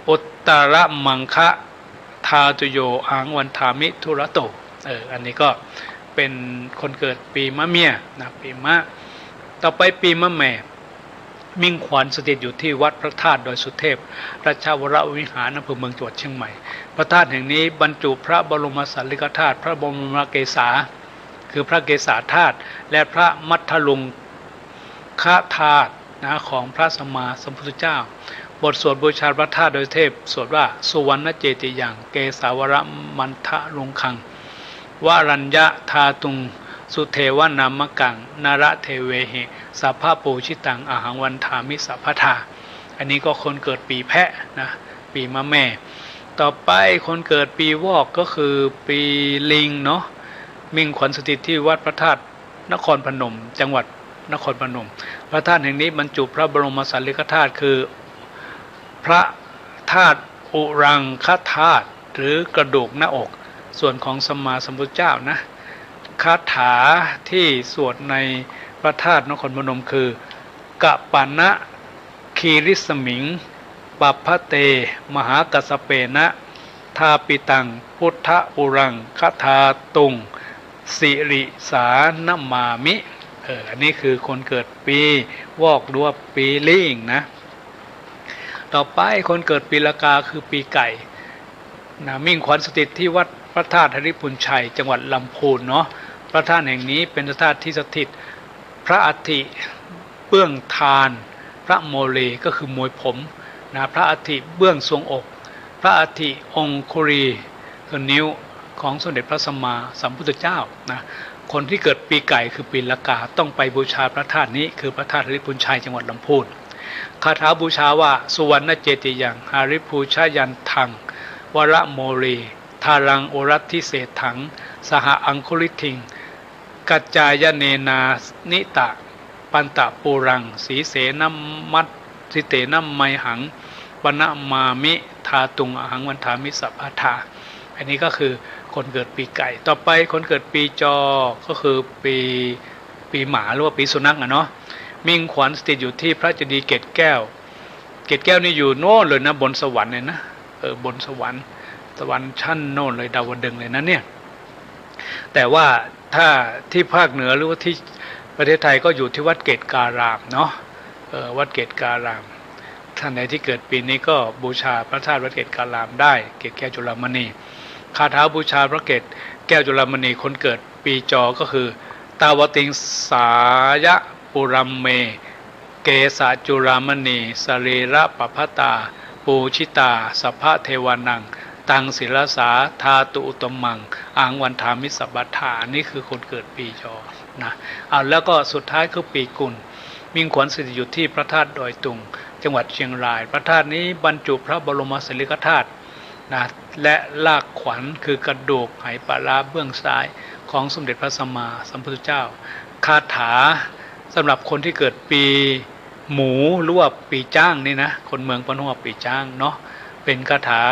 อุตตรมังคะทาตุโยอังวันถามิทุระโตอันนี้ก็เป็นคนเกิดปีมะเมียนะปีมะต่อไปปีมะแม่มิ่งขวัญสถิตอยู่ที่วัดพระธาตุดอยสุเทพราชวรวิหารอำเภอเมืองจังหวัดเชียงใหม่พระธาตุแห่งนี้บรรจุพระบรมสารีริกธาตุพระบรมเกศาคือพระเกศาธาตุและพระมัทธลุงคธาตุนะของพระสัมมาสัมพุทธเจ้าบทสวดบูชาพระธาตุโดยเทพสวดว่าสุวรรณเจติยังเกสาวรมันทะลุงคังวรัญญาธาตุงสุเทวนามกังนารเทเวหิสัพพะปูชิตังอาหังวันถามิสัพพทาอันนี้ก็คนเกิดปีแพะนะปีมะแม่ต่อไปคนเกิดปีวอกก็คือปีลิงเนาะมิ่งขวัญสถิตที่วัดพระธาตุนครพนมจังหวัดนครพนมพระธาตุแห่งนี้บรรจุพระบรมสารีริกธาตุคือพระธาตุอุรังคธาตุหรือกระดูกหน้าอกส่วนของสัมมาสัมพุทธเจ้านะคาถาที่สวดในพระธาตุนครพนมคือกะปะนะคีริสมิงปัพพะเตมหากัสสเปนะทาปิตังพุทธอุรังคธาตุงสิริสานมามิอันนี้คือคนเกิดปีวอกหรือว่าปีลิงนะต่อไปคนเกิดปีละกาคือปีไก่นะมิ่งขวัญสถิตที่วัดพระธาตุหริพุนชัยจังหวัดลำพูนเนาะพระธาตุแห่งนี้เป็นพระธาตุที่สถิตพระอัฐิเบื้องทานพระโมเลก็คือมวยผมนะพระอัฐิเบื้องทรวงอกพระอัฐิองคุรีคือนิ้วของสมเด็จพระสัมมาสัมพุทธเจ้านะคนที่เกิดปีไก่คือปีละกาต้องไปบูชาพระธาตุนี้คือพระธาตุหริพุนชัยจังหวัดลำพูนคาถาบูชาว่าสุวรรณเจติยังหาริภูชายันทังวระโมรี ทารังโอรัตทิเศถังสหอังคุลิทิงกัจจายเนนานิตะปันตะปูรังสีเสนัมมัตสิเตนัมไมหังวนะมามิทาตุงอหังวันทามิสัพพทาอันนี้ก็คือคนเกิดปีไก่ต่อไปคนเกิดปีจอก็คือปีหมาหรือว่าปีสุนัขเนาะมิ่งขวัญสถิตอยู่ที่พระเจดีย์เกศแก้วเกศแก้วนี่อยู่โน่นเลยนะบนสวรรค์เลยนะบนสวรรค์ชั้นโน่นเลยดาวดึงส์เลยนะเนี่ยแต่ว่าถ้าที่ภาคเหนือหรือว่าที่ประเทศไทยก็อยู่ที่วัดเกศการามเนาะวัดเกศการามท่านใดที่เกิดปีนี้ก็บูชาพระธาตุวัดเกศการามได้เกศแก้วจุฬามณีคาถาบูชาพระเกศแก้วจุฬามณีคนเกิดปีจอก็คือตาวติงสายะปุรัมเมเกสาจุฬามณีสรีระปภตาปูชิตาสัพพะเทวานังตังศิลสาธาตุอุตมังอังวันธามิสัพพทานี่คือคนเกิดปีจอนะแล้วก็สุดท้ายคือปีกุลมิ่งขวัญสถิตอยู่ที่พระธาตุดอยตุงจังหวัดเชียงรายพระธาตุนี้บรรจุพระบรมสารีริกธาตุนะและลากขวัญคือกระดูกไหปลาร้าเบื้องซ้ายของสมเด็จพระสัมมาสัมพุทธเจ้าคาถาสำหรับคนที่เกิดปีหมูหรือว่าปีจ้างนี่นะคนเมืองปนหัวปีจ้างเนาะเป็นคาถา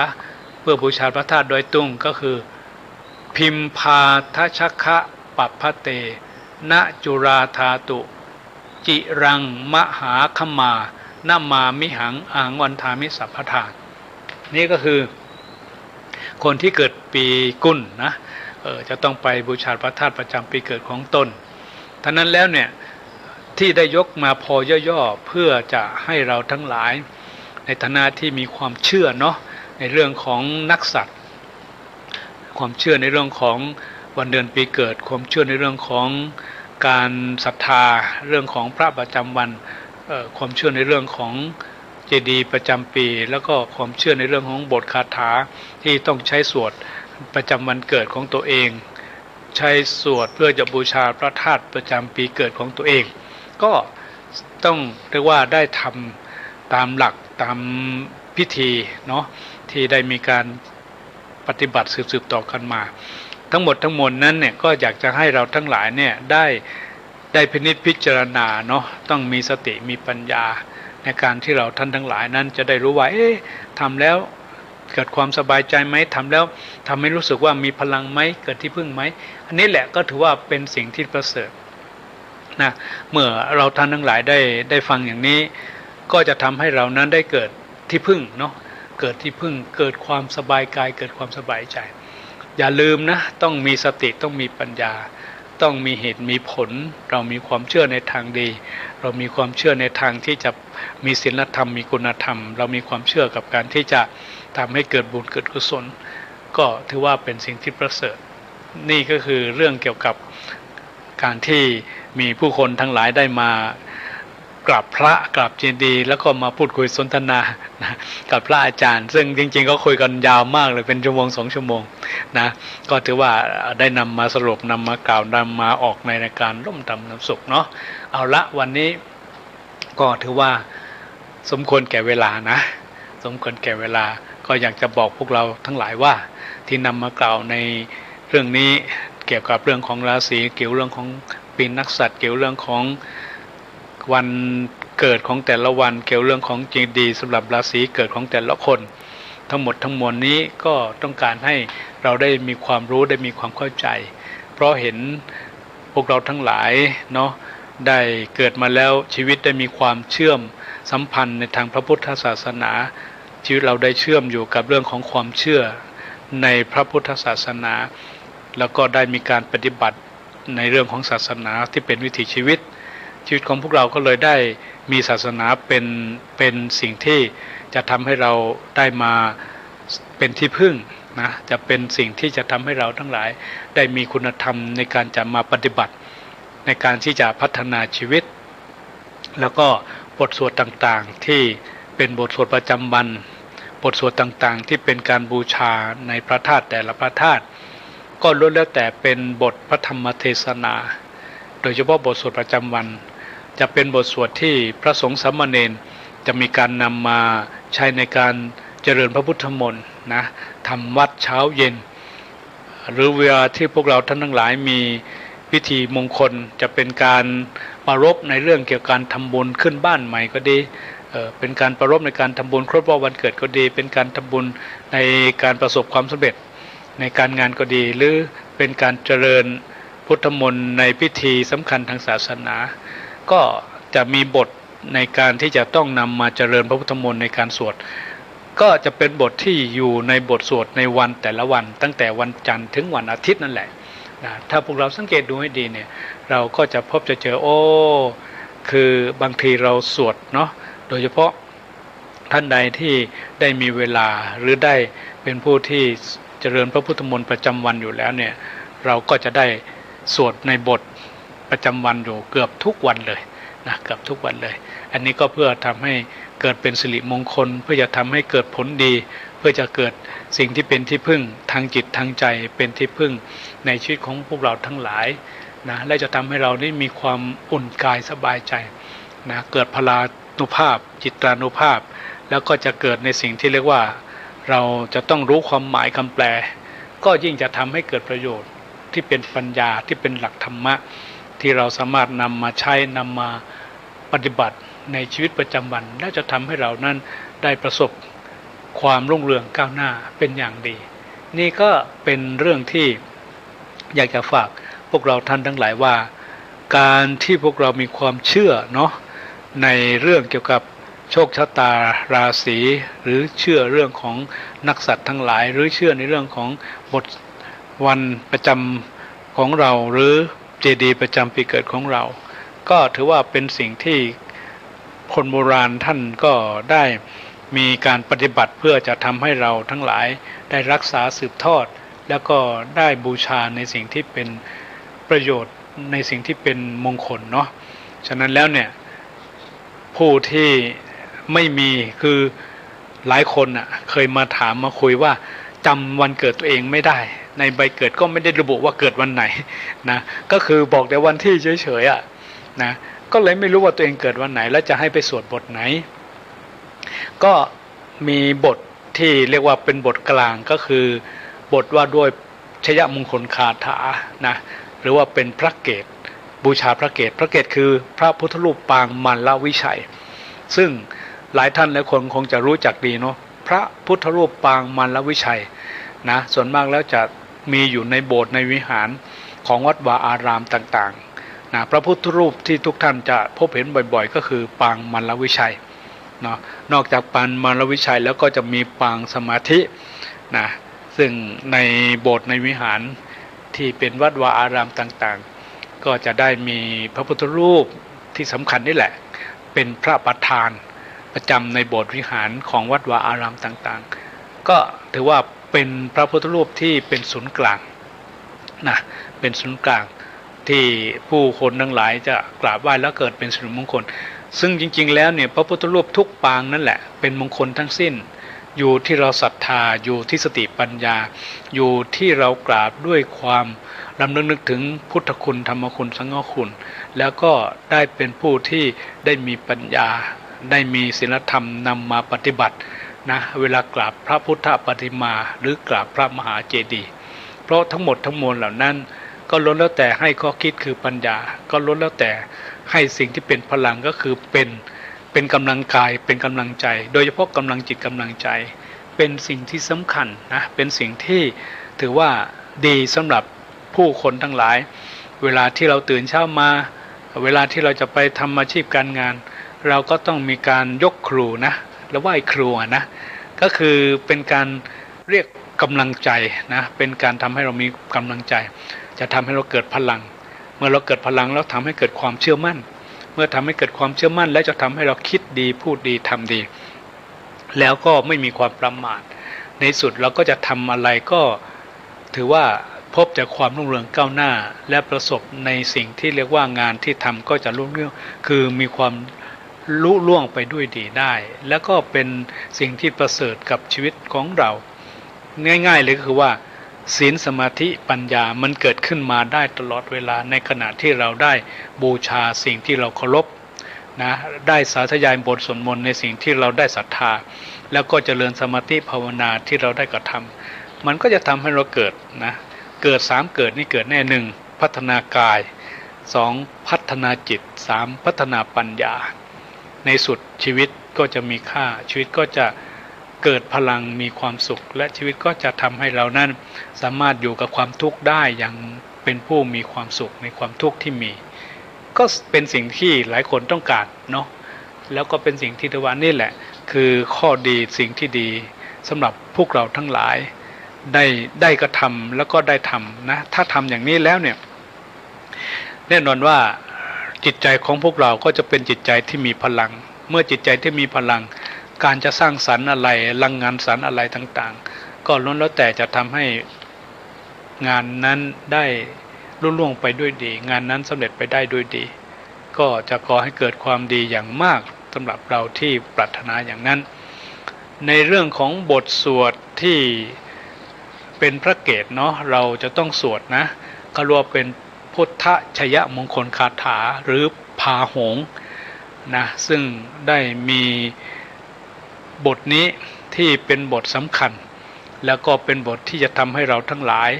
เพื่อบูชาพระธาตุดอยตุงก็คือพิมพาทัชคะปัปพเตณจุราธาตุจิรังมหาขมานามามิหังอังวันธามิสัพพทานี่ก็คือคนที่เกิดปีกุลนะจะต้องไปบูชาพระธาตุประจำปีเกิดของตนท่านั้นแล้วเนี่ยที่ได้ยกมาพอย่อๆเพื่อจะให้เราทั้งหลายในฐานะที่มีความเชื่อเนาะในเรื่องของนักสัตว์ความเชื่อในเรื่องของวันเดือนปีเกิดความเชื่อในเรื่องของการศรัทธาเรื่องของพระประจำวันความเชื่อในเรื่องของเจดีย์ประจำปีแล้วก็ความเชื่อในเรื่องของบทคาถาที่ต้องใช้สวดประจำวันเกิดของตัวเองใช้สวดเพื่อจะบูชาพระธาตุประจำปีเกิดของตัวเองก็ต้องเรียกว่าได้ทำตามหลักตามพิธีเนาะที่ได้มีการปฏิบัติสืบต่อกันมาทั้งหมดทั้งมวลนั้นเนี่ยก็อยากจะให้เราทั้งหลายเนี่ยได้พินิจพิจารณาเนาะต้องมีสติมีปัญญาในการที่เราท่านทั้งหลายนั้นจะได้รู้ว่าทำแล้วเกิดความสบายใจไหมทำแล้วทำให้รู้สึกว่ามีพลังไหมเกิดที่พึ่งไหมอันนี้แหละก็ถือว่าเป็นสิ่งที่ประเสริฐนะเมื่อเราท่านทั้งหลายได้ฟังอย่างนี้ก็จะทำให้เรานั้นได้เกิดที่พึ่งเนาะเกิดที่พึ่งเกิดความสบายกายเกิดความสบายใจอย่าลืมนะต้องมีสติต้องมีปัญญาต้องมีเหตุมีผลเรามีความเชื่อในทางดีเรามีความเชื่อในทางที่จะมีศีลธรรมมีคุณธรรมเรามีความเชื่อกับการที่จะทำให้เกิดบุญเกิดกุศลก็ถือว่าเป็นสิ่งที่ประเสริฐนี่ก็คือเรื่องเกี่ยวกับการที่มีผู้คนทั้งหลายได้มากราบพระกราบเจดีย์แล้วก็มาพูดคุยสนทนากับพระอาจารย์ซึ่งจริงๆก็คุยกันยาวมากเลยเป็นชั่วโมง2 ชั่วโมงนะก็ถือว่าได้นำมาสรุปนำมากล่าวนำมาออกในรายการร่มดำน้ำสุขเนาะเอาละวันนี้ก็ถือว่าสมควรแก่เวลานะสมควรแก่เวลาก็อยากจะบอกพวกเราทั้งหลายว่าที่นำมากล่าวในเรื่องนี้เกี่ยวกับเรื่องของราศีเกี่ยวเรื่องของปีนักษัตริย์เกี่ยวเรื่องของวันเกิดของแต่ละวันเกี่ยวเรื่องของเจดีย์สำหรับราศีเกิดของแต่ละคนทั้งหมดทั้งมวลนี้ก็ต้องการให้เราได้มีความรู้ได้มีความเข้าใจเพราะเห็นพวกเราทั้งหลายเนาะได้เกิดมาแล้วชีวิตได้มีความเชื่อมสัมพันธ์ในทางพระพุทธศาสนาชีวิตเราได้เชื่อมอยู่กับเรื่องของความเชื่อในพระพุทธศาสนาแล้วก็ได้มีการปฏิบัติในเรื่องของศาสนาที่เป็นวิถีชีวิตของพวกเราก็เลยได้มีศาสนาเป็นสิ่งที่จะทำให้เราได้มาเป็นที่พึ่งนะจะเป็นสิ่งที่จะทำให้เราทั้งหลายได้มีคุณธรรมในการจะมาปฏิบัติในการที่จะพัฒนาชีวิตแล้วก็บทสวดต่างๆที่เป็นบทสวดประจำวันบทสวดต่างๆที่เป็นการบูชาในพระธาตุแต่ละพระธาตุก็ล้วนแล้วแต่เป็นบทพระธรรมเทศนาโดยเฉพาะบทสวดประจำวันจะเป็นบทสวดที่พระสงฆ์สามเณรจะมีการนำมาใช้ในการเจริญพระพุทธมนต์นะทำวัดเช้าเย็น หรือเวลาที่พวกเราท่านทั้งหลายมีพิธีมงคลจะเป็นการปรารภในเรื่องเกี่ยวกับการทำบุญขึ้นบ้านใหม่ก็ดีเป็นการปรารภในการทำบุญครบรอบวันเกิดก็ดีเป็นการทำบุญในการประสบความสำเร็จในการงานก็ดีหรือเป็นการเจริญพุทธมนต์ในพิธีสำคัญทางศาสนาก็จะมีบทในการที่จะต้องนำมาเจริญพระพุทธมนต์ในการสวดก็จะเป็นบทที่อยู่ในบทสวดในวันแต่ละวันตั้งแต่วันจันทร์ถึงวันอาทิตย์นั่นแหละนะถ้าพวกเราสังเกตดูให้ดีเนี่ยเราก็จะพบจะเจอคือบางทีเราสวดเนาะโดยเฉพาะท่านใดที่ได้มีเวลาหรือได้เป็นผู้ที่เจริญพระพุทธมนต์ประจำวันอยู่แล้วเนี่ยเราก็จะได้สวดในบทประจำวันอยู่เกือบทุกวันเลยนะเกือบทุกวันเลยอันนี้ก็เพื่อทำให้เกิดเป็นสิริมงคลเพื่อจะทำให้เกิดผลดีเพื่อจะเกิดสิ่งที่เป็นที่พึ่งทางจิตทางใจเป็นที่พึ่งในชีวิตของพวกเราทั้งหลายนะและจะทำให้เราได้มีความอุ่นกายสบายใจนะเกิดพลานุภาพจิตรานุภาพแล้วก็จะเกิดในสิ่งที่เรียกว่าเราจะต้องรู้ความหมายคำแปลก็ยิ่งจะทำให้เกิดประโยชน์ที่เป็นปัญญาที่เป็นหลักธรรมะที่เราสามารถนำมาใช้นำมาปฏิบัติในชีวิตประจำวันและจะทำให้เรานั้นได้ประสบความรุ่งเรืองก้าวหน้าเป็นอย่างดีนี่ก็เป็นเรื่องที่อยากจะฝากพวกเราท่านทั้งหลายว่าการที่พวกเรามีความเชื่อเนาะในเรื่องเกี่ยวกับโชคชะตาราศีหรือเชื่อเรื่องของนักสัตว์ทั้งหลายหรือเชื่อในเรื่องของบทวันประจำของเราหรือเจดีย์ประจำปีเกิดของเราก็ถือว่าเป็นสิ่งที่คนโบราณท่านก็ได้มีการปฏิบัติเพื่อจะทำให้เราทั้งหลายได้รักษาสืบทอดแล้วก็ได้บูชาในสิ่งที่เป็นประโยชน์ในสิ่งที่เป็นมงคลเนาะฉะนั้นแล้วเนี่ยผู้ที่ไม่มีคือหลายคนอ่ะเคยมาถามมาคุยว่าจำวันเกิดตัวเองไม่ได้ในใบเกิดก็ไม่ได้ระบุว่าเกิดวันไหนนะก็คือบอกแต่วันที่เฉยๆอ่ะนะก็เลยไม่รู้ว่าตัวเองเกิดวันไหนแล้วจะให้ไปสวดบทไหนก็มีบทที่เรียกว่าเป็นบทกลางก็คือบทว่าด้วยชยมงคลคาถานะหรือว่าเป็นพระเกศบูชาพระเกศพระเกศคือพระพุทธรูปปางมัลลวิชัยซึ่งหลายท่านหลายคนคงจะรู้จักดีเนาะพระพุทธรูปปางมัลลวิชัยนะส่วนมากแล้วจะมีอยู่ในโบสถ์ในวิหารของวัดวาอารามต่างๆนะพระพุทธรูปที่ทุกท่านจะพบเห็นบ่อยๆก็คือปางมัลลวิชัยเนาะนอกจากปางมัลลวิชัยแล้วก็จะมีปางสมาธินะซึ่งในโบสถ์ในวิหารที่เป็นวัดวาอารามต่างๆก็จะได้มีพระพุทธรูปที่สำคัญนี่แหละเป็นพระประธานประจำในโบสถ์วิหารของวัดวาอารามต่างๆก็ถือว่าเป็นพระพุทธรูปที่เป็นศูนย์กลางนะเป็นศูนย์กลางที่ผู้คนทั้งหลายจะกราบไหว้แล้วเกิดเป็นสิริมงคลซึ่งจริงๆแล้วเนี่ยพระพุทธรูปทุกปางนั่นแหละเป็นมงคลทั้งสิ้นอยู่ที่เราศรัทธาอยู่ที่สติปัญญาอยู่ที่เรากราบด้วยความรำลึกนึกถึงพุทธคุณธรรมคุณสังฆคุณแล้วก็ได้เป็นผู้ที่ได้มีปัญญาได้มีศีลธรรมนำมาปฏิบัตินะเวลากราบพระพุทธปฏิมาหรือกราบพระมหาเจดีย์เพราะทั้งหมดทั้งมวลเหล่านั้นก็ล้วนแล้วแต่ให้ข้อคิดคือปัญญาก็ล้วนแล้วแต่ให้สิ่งที่เป็นพลังก็คือเป็นกำลังกายเป็นกำลังใจโดยเฉพาะกำลังจิตกำลังใจเป็นสิ่งที่สำคัญนะเป็นสิ่งที่ถือว่าดีสำหรับผู้คนทั้งหลายเวลาที่เราตื่นเช้ามาเวลาที่เราจะไปทำอาชีพการงานเราก็ต้องมีการยกครูนะหรือไหว้ครูนะก็คือเป็นการเรียกกำลังใจนะเป็นการทำให้เรามีกำลังใจจะทำให้เราเกิดพลังเมื่อเราเกิดพลังแล้วทำให้เกิดความเชื่อมั่นเมื่อทำให้เกิดความเชื่อมั่นแล้วจะทำให้เราคิดดีพูดดีทำดีแล้วก็ไม่มีความประมาทในสุดเราก็จะทำอะไรก็ถือว่าพบแต่ความรุ่งเรืองก้าวหน้าและประสบในสิ่งที่เรียกว่างานที่ทำก็จะรุ่งเรืองคือมีความลุล่วงไปด้วยดีได้แล้วก็เป็นสิ่งที่ประเสริฐกับชีวิตของเราง่ายๆเลยคือว่าศีลสมาธิปัญญามันเกิดขึ้นมาได้ตลอดเวลาในขณะที่เราได้บูชาสิ่งที่เราเคารพนะได้สาธยายบทสวดมนต์ในสิ่งที่เราได้ศรัทธาแล้วก็เจริญสมาธิภาวนาที่เราได้กระทำมันก็จะทำให้เราเกิดนะ เกิด3เกิดนี่เกิดแน่1พัฒนากาย2พัฒนาจิต3พัฒนาปัญญาในสุดชีวิตก็จะมีค่าชีวิตก็จะเกิดพลังมีความสุขและชีวิตก็จะทำให้เรานั้นสามารถอยู่กับความทุกข์ได้อย่างเป็นผู้มีความสุขในความทุกข์ที่มีก็เป็นสิ่งที่หลายคนต้องการเนาะแล้วก็เป็นสิ่งที่ถือว่านี่แหละคือข้อดีสิ่งที่ดีสำหรับพวกเราทั้งหลายได้กระทำแล้วก็ได้ทำนะถ้าทำอย่างนี้แล้วเนี่ยแน่นอนว่าจิตใจของพวกเราก็จะเป็นจิตใจที่มีพลังเมื่อจิตใจที่มีพลังการจะสร้างสรรค์อะไรลังงานสรรค์อะไรต่างๆก็ล้วนแล้วแต่จะทำให้งานนั้นได้ลุล่วงไปด้วยดีงานนั้นสำเร็จไปได้ด้วยดีก็จะก่อให้เกิดความดีอย่างมากสำหรับเราที่ปรารถนาอย่างนั้นในเรื่องของบทสวดที่เป็นพระเกศเนาะเราจะต้องสวดนะก็เรียกว่าเป็นพุทธชยมงคลคาถาหรือพาหงส์นะซึ่งได้มีบทนี้ที่เป็นบทสำคัญแล้วก็เป็นบทที่จะทำให้เราทั้งหลาย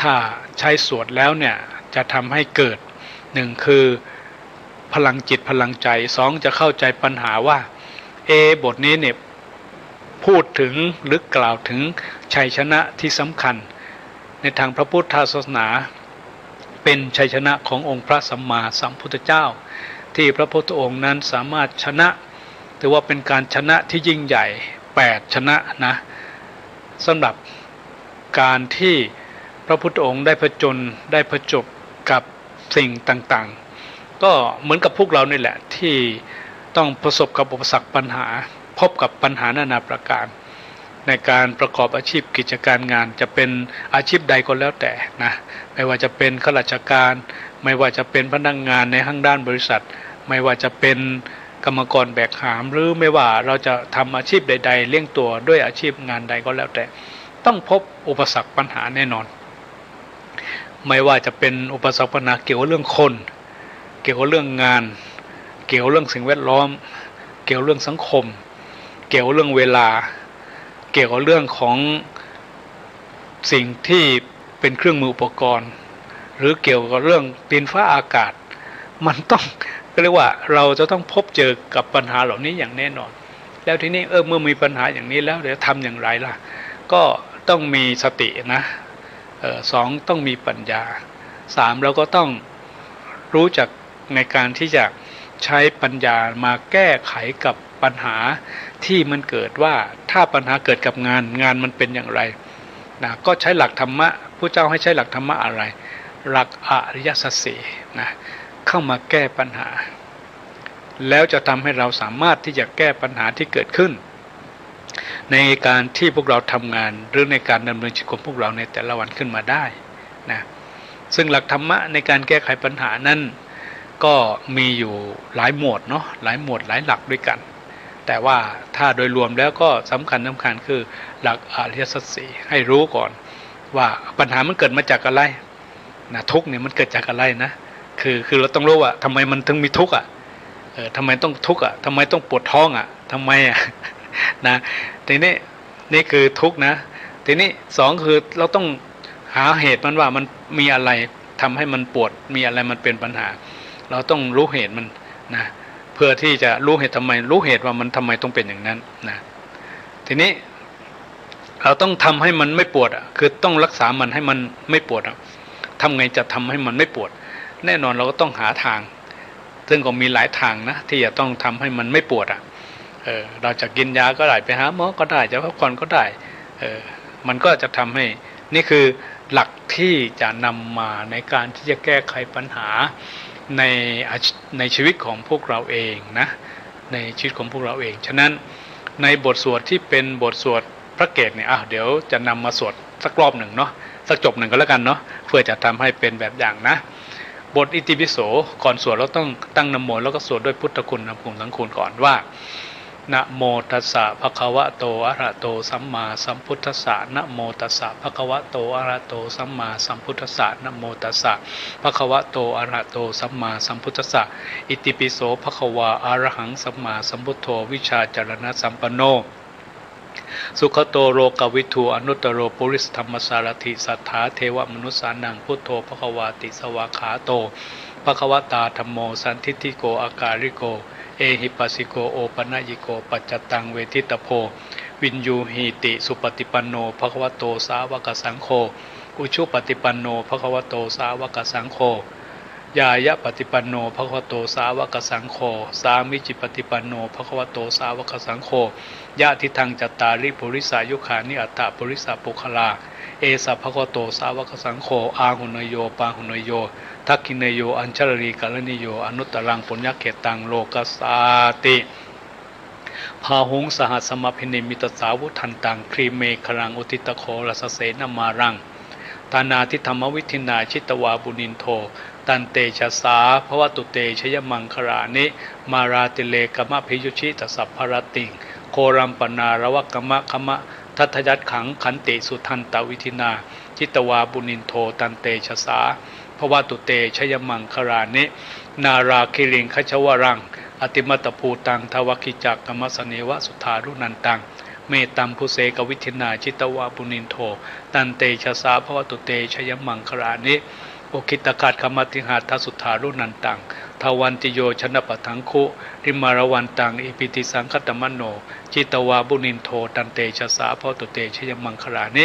ถ้าใช้สวดแล้วเนี่ยจะทำให้เกิด1คือพลังจิตพลังใจ2จะเข้าใจปัญหาว่าบทนี้เนี่ยพูดถึงหรือกล่าวถึงชัยชนะที่สำคัญในทางพระพุทธศาสนาเป็นชัยชนะขององค์พระสัมมาสัมพุทธเจ้าที่พระพุทธองค์นั้นสามารถชนะถือว่าเป็นการชนะที่ยิ่งใหญ่8ชนะนะสำหรับการที่พระพุทธองค์ได้ผจญได้ผจบกับสิ่งต่างๆก็เหมือนกับพวกเรานี่แหละที่ต้องประสบกับอุปสรรคปัญหาพบกับปัญหานานาประการในการประกอบอาชีพกิจการงานจะเป็นอาชีพใดก็แล้วแต่นะไม่ว่าจะเป็นข้าราชการไม่ว่าจะเป็นพนักงานในห้างด้านบริษัทไม่ว่าจะเป็นกรรมกรแบกหามหรือไม่ว่าเราจะทำอาชีพใดๆเลี้ยงตัวด้วยอาชีพงานใดก็แล้วแต่ต้องพบอุปสรรคปัญหาแน่นอนไม่ว่าจะเป็นอุปสรรคปัญหาเกี่ยวกับเรื่องคนเกี่ยวกับเรื่องงานเกี่ยวกับเรื่องสิ่งแวดล้อมเกี่ยวกับเรื่องสังคมเกี่ยวกับเรื่องเวลาเกี่ยวกับเรื่องของสิ่งที่เป็นเครื่องมืออุปกรณ์หรือเกี่ยวกับเรื่องดินฟ้าอากาศมันต้องเรียกว่าเราจะต้องพบเจอกับปัญหาเหล่านี้อย่างแน่นอนแล้วทีนี้เมื่อมีปัญหาอย่างนี้แล้วเดี๋ยวทำอย่างไรล่ะก็ต้องมีสตินะ2ต้องมีปัญญา3เราก็ต้องรู้จักในการที่จะใช้ปัญญามาแก้ไขกับปัญหาที่มันเกิดว่าถ้าปัญหาเกิดกับงานมันเป็นอย่างไรนะก็ใช้หลักธรรมะผู้เจ้าให้ใช้หลักธรรมะอะไรหลักอริยสัจสี่นะเข้ามาแก้ปัญหาแล้วจะทำให้เราสามารถที่จะแก้ปัญหาที่เกิดขึ้นในการที่พวกเราทำงานหรือในการดำเนินชีวิตของพวกเราในแต่ละวันขึ้นมาได้นะซึ่งหลักธรรมะในการแก้ไขปัญหานั้นก็มีอยู่หลายหมวดเนาะหลายหมวดหลายหลักด้วยกันแต่ว่าถ้าโดยรวมแล้วก็สำคัญคือหลักอริยสัจสี่ให้รู้ก่อนว่าปัญหามันเกิดมาจากอะไรนะทุกข์เนี่ยมันเกิดจากอะไรนะคือเราต้องรู้ว่าทำไมมันถึงมีทุกข์อ่ะทำไมต้องทุกข์อ่ะทำไมต้องปวดท้องอ่ะทำไมอ่ะนะทีนี้นี่คือทุกข์นะทีนี้2คือเราต้องหาเหตุมันว่ามันมีอะไรทำให้มันปวดมีอะไรมันเป็นปัญหาเราต้องรู้เหตุมันนะเพื่อที่จะรู้เหตุทำไมรู้เหตุว่ามันทำไมต้องเป็นอย่างนั้นนะทีนี้เราต้องทำให้มันไม่ปวดอ่ะคือต้องรักษามันให้มันไม่ปวดอ่ะทำไงจะทำให้มันไม่ปวดแน่นอนเราก็ต้องหาทางซึ่งก็มีหลายทางนะที่จะต้องทำให้มันไม่ปวดอ่ะเราจะกินยาก็ได้ไปหาหมอก็ได้จะพักผ่อนก็ได้มันก็จะทำให้นี่คือหลักที่จะนำมาในการที่จะแก้ไขปัญหาในชีวิตของพวกเราเองนะในชีวิตของพวกเราเองฉะนั้นในบทสวดที่เป็นบทสวดพระเกศเนี่ยเดี๋ยวจะนำมาสวดสักรอบหนึ่งเนาะสักจบหนึ่งก็แล้วกันเนาะเพื่อจะทำให้เป็นแบบอย่างนะบทอิติปิโสก่อนสวดเราต้องตั้งนะโมแล้วก็สวดด้วยพุทธคุณธรรมคุณสังคุณก่อนว่านะโมตัสสะภะคะวะโตอะระหะโตสัมมาสัมพุทธัสสะนะโมตัสสะภะคะวะโตอะระหะโตสัมมาสัมพุทธัสสะนะโมตัสสะภะคะวะโตอะระหะโตสัมมาสัมพุทธัสสะอิติปิโสภะคะวะอะระหังสัมมาสัมพุทโธวิชาจารณะสัมปันโน สุขโตโรกวิทูอนุตตโรปุริสธรรมสารถิสัทธาเทวมนุสสานังพุทโธภควาติสวากขาโตภควตาธัมโมสันทิฏฐิโกอาการิโกเอหิปัสสิโกโอปนัญิโกปัจจตังเวทิตโพวินยูหิติสุปฏิปันโนภควโตสาวกสังโฆอุชุปฏิปันโนภควโตสาวกสังโฆยายะปฏิปันโนภควโตสาวกสังโฆสามิจิปฏิปันโนภควโตสาวกสังโฆญาติทังจัตตาริปุริสายุขานิอัตตปุริสาปุคลาเอสัพภควโตสาวกสังโฆอาหุนโยปาหุนโยทักขินโยอัญชลรีกาลนิโยอนุตตรังปุญญเขตังโลกัสสาติพาหุงสหัสมพินิมิตสาวุทันตังครีเมฆรังอุติตโครสเสนมารังตานาทิธรรมวิธินาชิตวาบุนินโทตันเตชะสาภวตุเตชยมังครานิมาราติเลกมะพิยุชิตสัพพรติงโครัมปนารวกมะคมะทัตยัตขังขันติสุทันตวิธินาชิตวาบุนินโทตันเตชะสาภวตุเตชยมังครานินาราคิริงขชวรังอติมัตภูตังทวคิจักกมสเนวสุธารุนันตังเมตัมภุเสกวิธินาชิตวาบุนินโทตันเตชะสาภวตุเตชยมังครานิโอคิตกาตคมติหาทัสุธารุนันตังทวันติโยชนะปะทังคุริมารวันตังอิปิติสังคตมโนจิตวาบุนินโทตันเตชะสาภวตุเตชยมังครานิ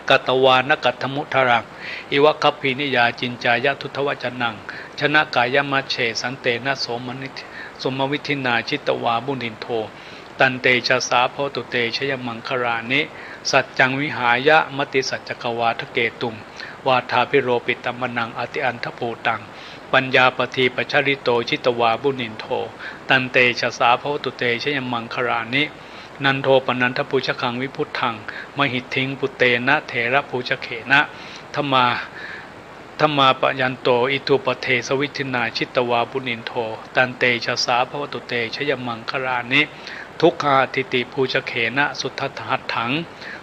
กัตวานกัตถมุทรังอิวะคัพพินิยาจินจายะทุทวจนังชนะกายมัชเชสันเตนะโสมวิธินาชิตวาบุนินโทตันเตชะสาภวตุเตชยมังครานิสัจจังวิหายะมติสัจจกวาทเกตุงวาทาพิโรปิตมนังอติอันทภูตังปัญญาปทีปชริโตชิตวาบุนินโทตันเตชะสาภวตุเตชยมังครานินันโทปนันทปุชคังวิพุทธังมหิทธิงปุเตนะเถระภูชเขนะธรรมาปยันโตอิทุปเทสวิธินาชิตวาบุนินโทตันเตชะสาภวตุเตชยมังครานิทุกขาทิติภูชเขนะสุทัตหัตถัง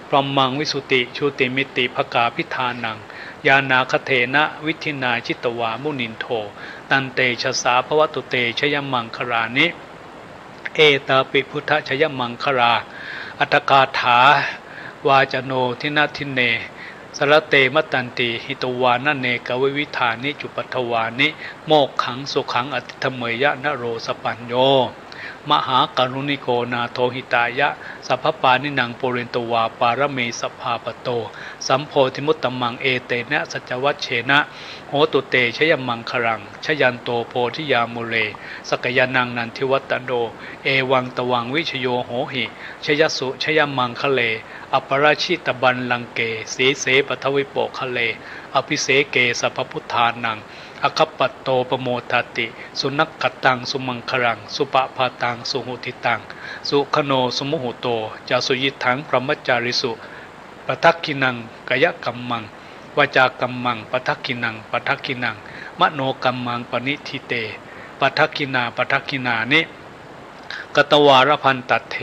พรหมังวิสุติชูติมิติภกาพิธานังยานาคเถนะวิธินาชิตวามุนินโทตันเตชะสาภวตุเตชยมังครานิเอตาปิพุทธชยมังคราอัตถกาถาวาจโนทินาทิเนสรเตมตันติหิตวานเนกวิวิธานิจุปัทวานิโมกขังสุขังอติธเมยะนโรสปัญโยมหากรุณิโกนาโทหิตายะสัพพปานินังปุเรนตวาปารเมสภาปโตสัมโพธิมุตตมังเอเตนะสัจวัชเชนะโหตุเตชยมังครังชยันโตโพธิยามุเลสกยานังนันทิวัตโนเอวังตวังวิชโยโหหิชยสุชยมังคะเลอปราชิตบันลังเกสีเสปทวิโปคะเลอภิเสเกสัพพุทธานังอคัปปโตปโมทติสุนักขตังสุมังครังสุปปาตังสุหุติตังสุขโนสุมุหุโตจาสุยิทังพรหมจาริสุปทักขินังกายกัมมังวาจากัมมังปทักขินังปทักขินังมโนกัมมังปณิทิเตปทักขินาปทักขินานิกตวารพันตัดเถ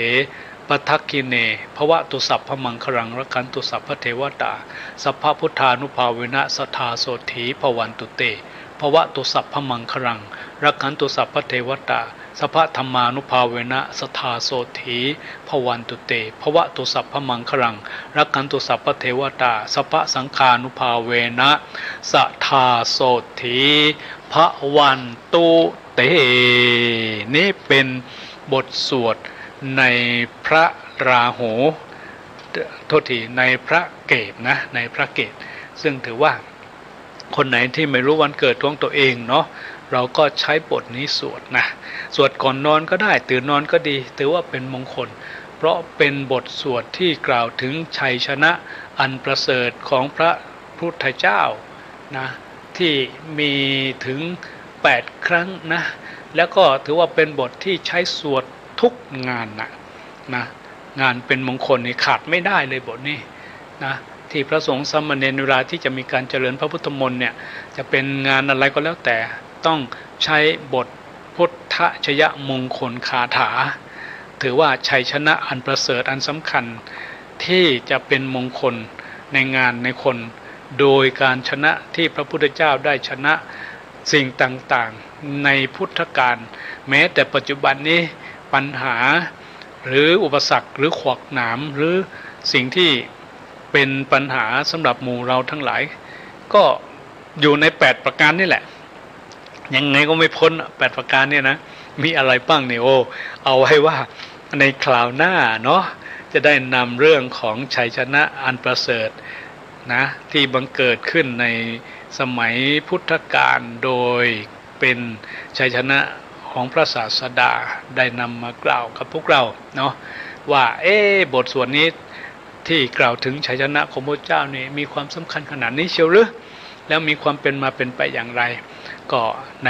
ปทักขิเนภวตุสัพพมังครังรักันตุสัพพเทวตาสัพพพุทธานุภาเวนะสัทธาโสถีภวันตุเตภวตุสัพพมังครังรักขันตุสัพพเทวตาสัพพธรรมานุภาเวนะสัทธาโสถีภวันตุเตภวตุสัพพมังครังรักขันตุสัพพเทวตาสัพพสังฆานุภาเวนะสัทธาโสถีภวันตุเตนี่เป็นบทสวดในพระราหูโทษทีในพระเกศนะในพระเกศซึ่งถือว่าคนไหนที่ไม่รู้วันเกิดของตัวเองเนาะเราก็ใช้บทนี้สวดนะสวดก่อนนอนก็ได้ตื่นนอนก็ดีถือว่าเป็นมงคลเพราะเป็นบทสวดที่กล่าวถึงชัยชนะอันประเสริฐของพระพุทธเจ้านะที่มีถึง8ครั้งนะแล้วก็ถือว่าเป็นบทที่ใช้สวดทุกงานนะงานเป็นมงคลนี่ขาดไม่ได้เลยบทนี้นะที่พระสงฆ์สามเณรเวลาที่จะมีการเจริญพระพุทธมนต์เนี่ยจะเป็นงานอะไรก็แล้วแต่ต้องใช้บทพุทธชยมงคลคาถาถือว่าชัยชนะอันประเสริฐอันสำคัญที่จะเป็นมงคลในงานในคนโดยการชนะที่พระพุทธเจ้าได้ชนะสิ่งต่างๆในพุทธกาลแม้แต่ปัจจุบันนี้ปัญหา หรืออุปสรรคหรือขวากหนามหรือสิ่งที่เป็นปัญหาสำหรับหมู่เราทั้งหลายก็อยู่ใน8ประการนี่แหละยังไงก็ไม่พ้น8ประการเนี่ยนะมีอะไรบ้างเนี่ยโอ้เอาไว้ว่าในคราวหน้าเนาะจะได้นำเรื่องของชัยชนะอันประเสริฐนะที่บังเกิดขึ้นในสมัยพุทธกาลโดยเป็นชัยชนะของพระศาสดาได้นำมากล่าวกับพวกเราเนาะว่าบทส่วนนี้ที่กล่าวถึงชัยชนะของพระเจ้านี่มีความสำคัญขนาดนี้เชียวหรือแล้วมีความเป็นมาเป็นไปอย่างไรก็ใน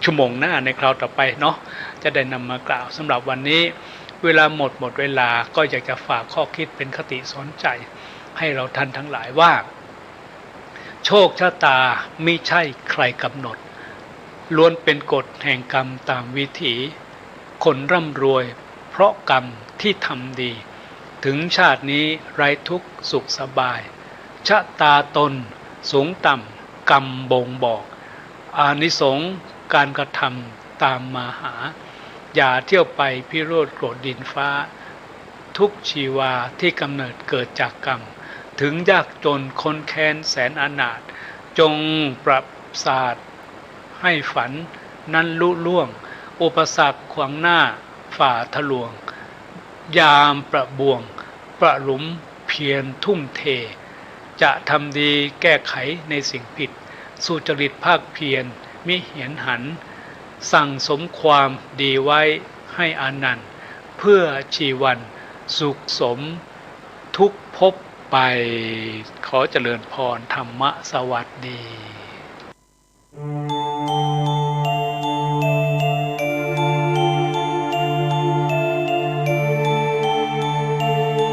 ชั่วโมงหน้าในคราวต่อไปเนาะจะได้นำมากล่าวสำหรับวันนี้เวลาหมดเวลาก็อยากจะฝากข้อคิดเป็นคติสอนใจให้เราท่านทั้งหลายว่าโชคชะตามิใช่ใครกำหนดล้วนเป็นกฎแห่งกรรมตามวิถีคนร่ำรวยเพราะกรรมที่ทำดีถึงชาตินี้ไร้ทุกข์สุขสบายชะตาตนสูงต่ำกรรมบ่งบอกอานิสงส์การกระทำตามมาหาอย่าเที่ยวไปพิโรธโกรธดินฟ้าทุกชีวาที่กำเนิดเกิดจากกรรมถึงยากจนคนแค้นแสนอนาถจงปรับศาสตร์ให้ฝันนั้นลุล่วงอุปสรรคขวางหน้าฝ่าทะลวงยามประบวงประหลุมเพียรทุ่มเทจะทำดีแก้ไขในสิ่งผิดสุจริตภาคเพียรมิเหียนหันสั่งสมความดีไว้ให้อานันต์เพื่อชีวันสุขสมทุกภพไปขอเจริญพรธรรมะสวัสดี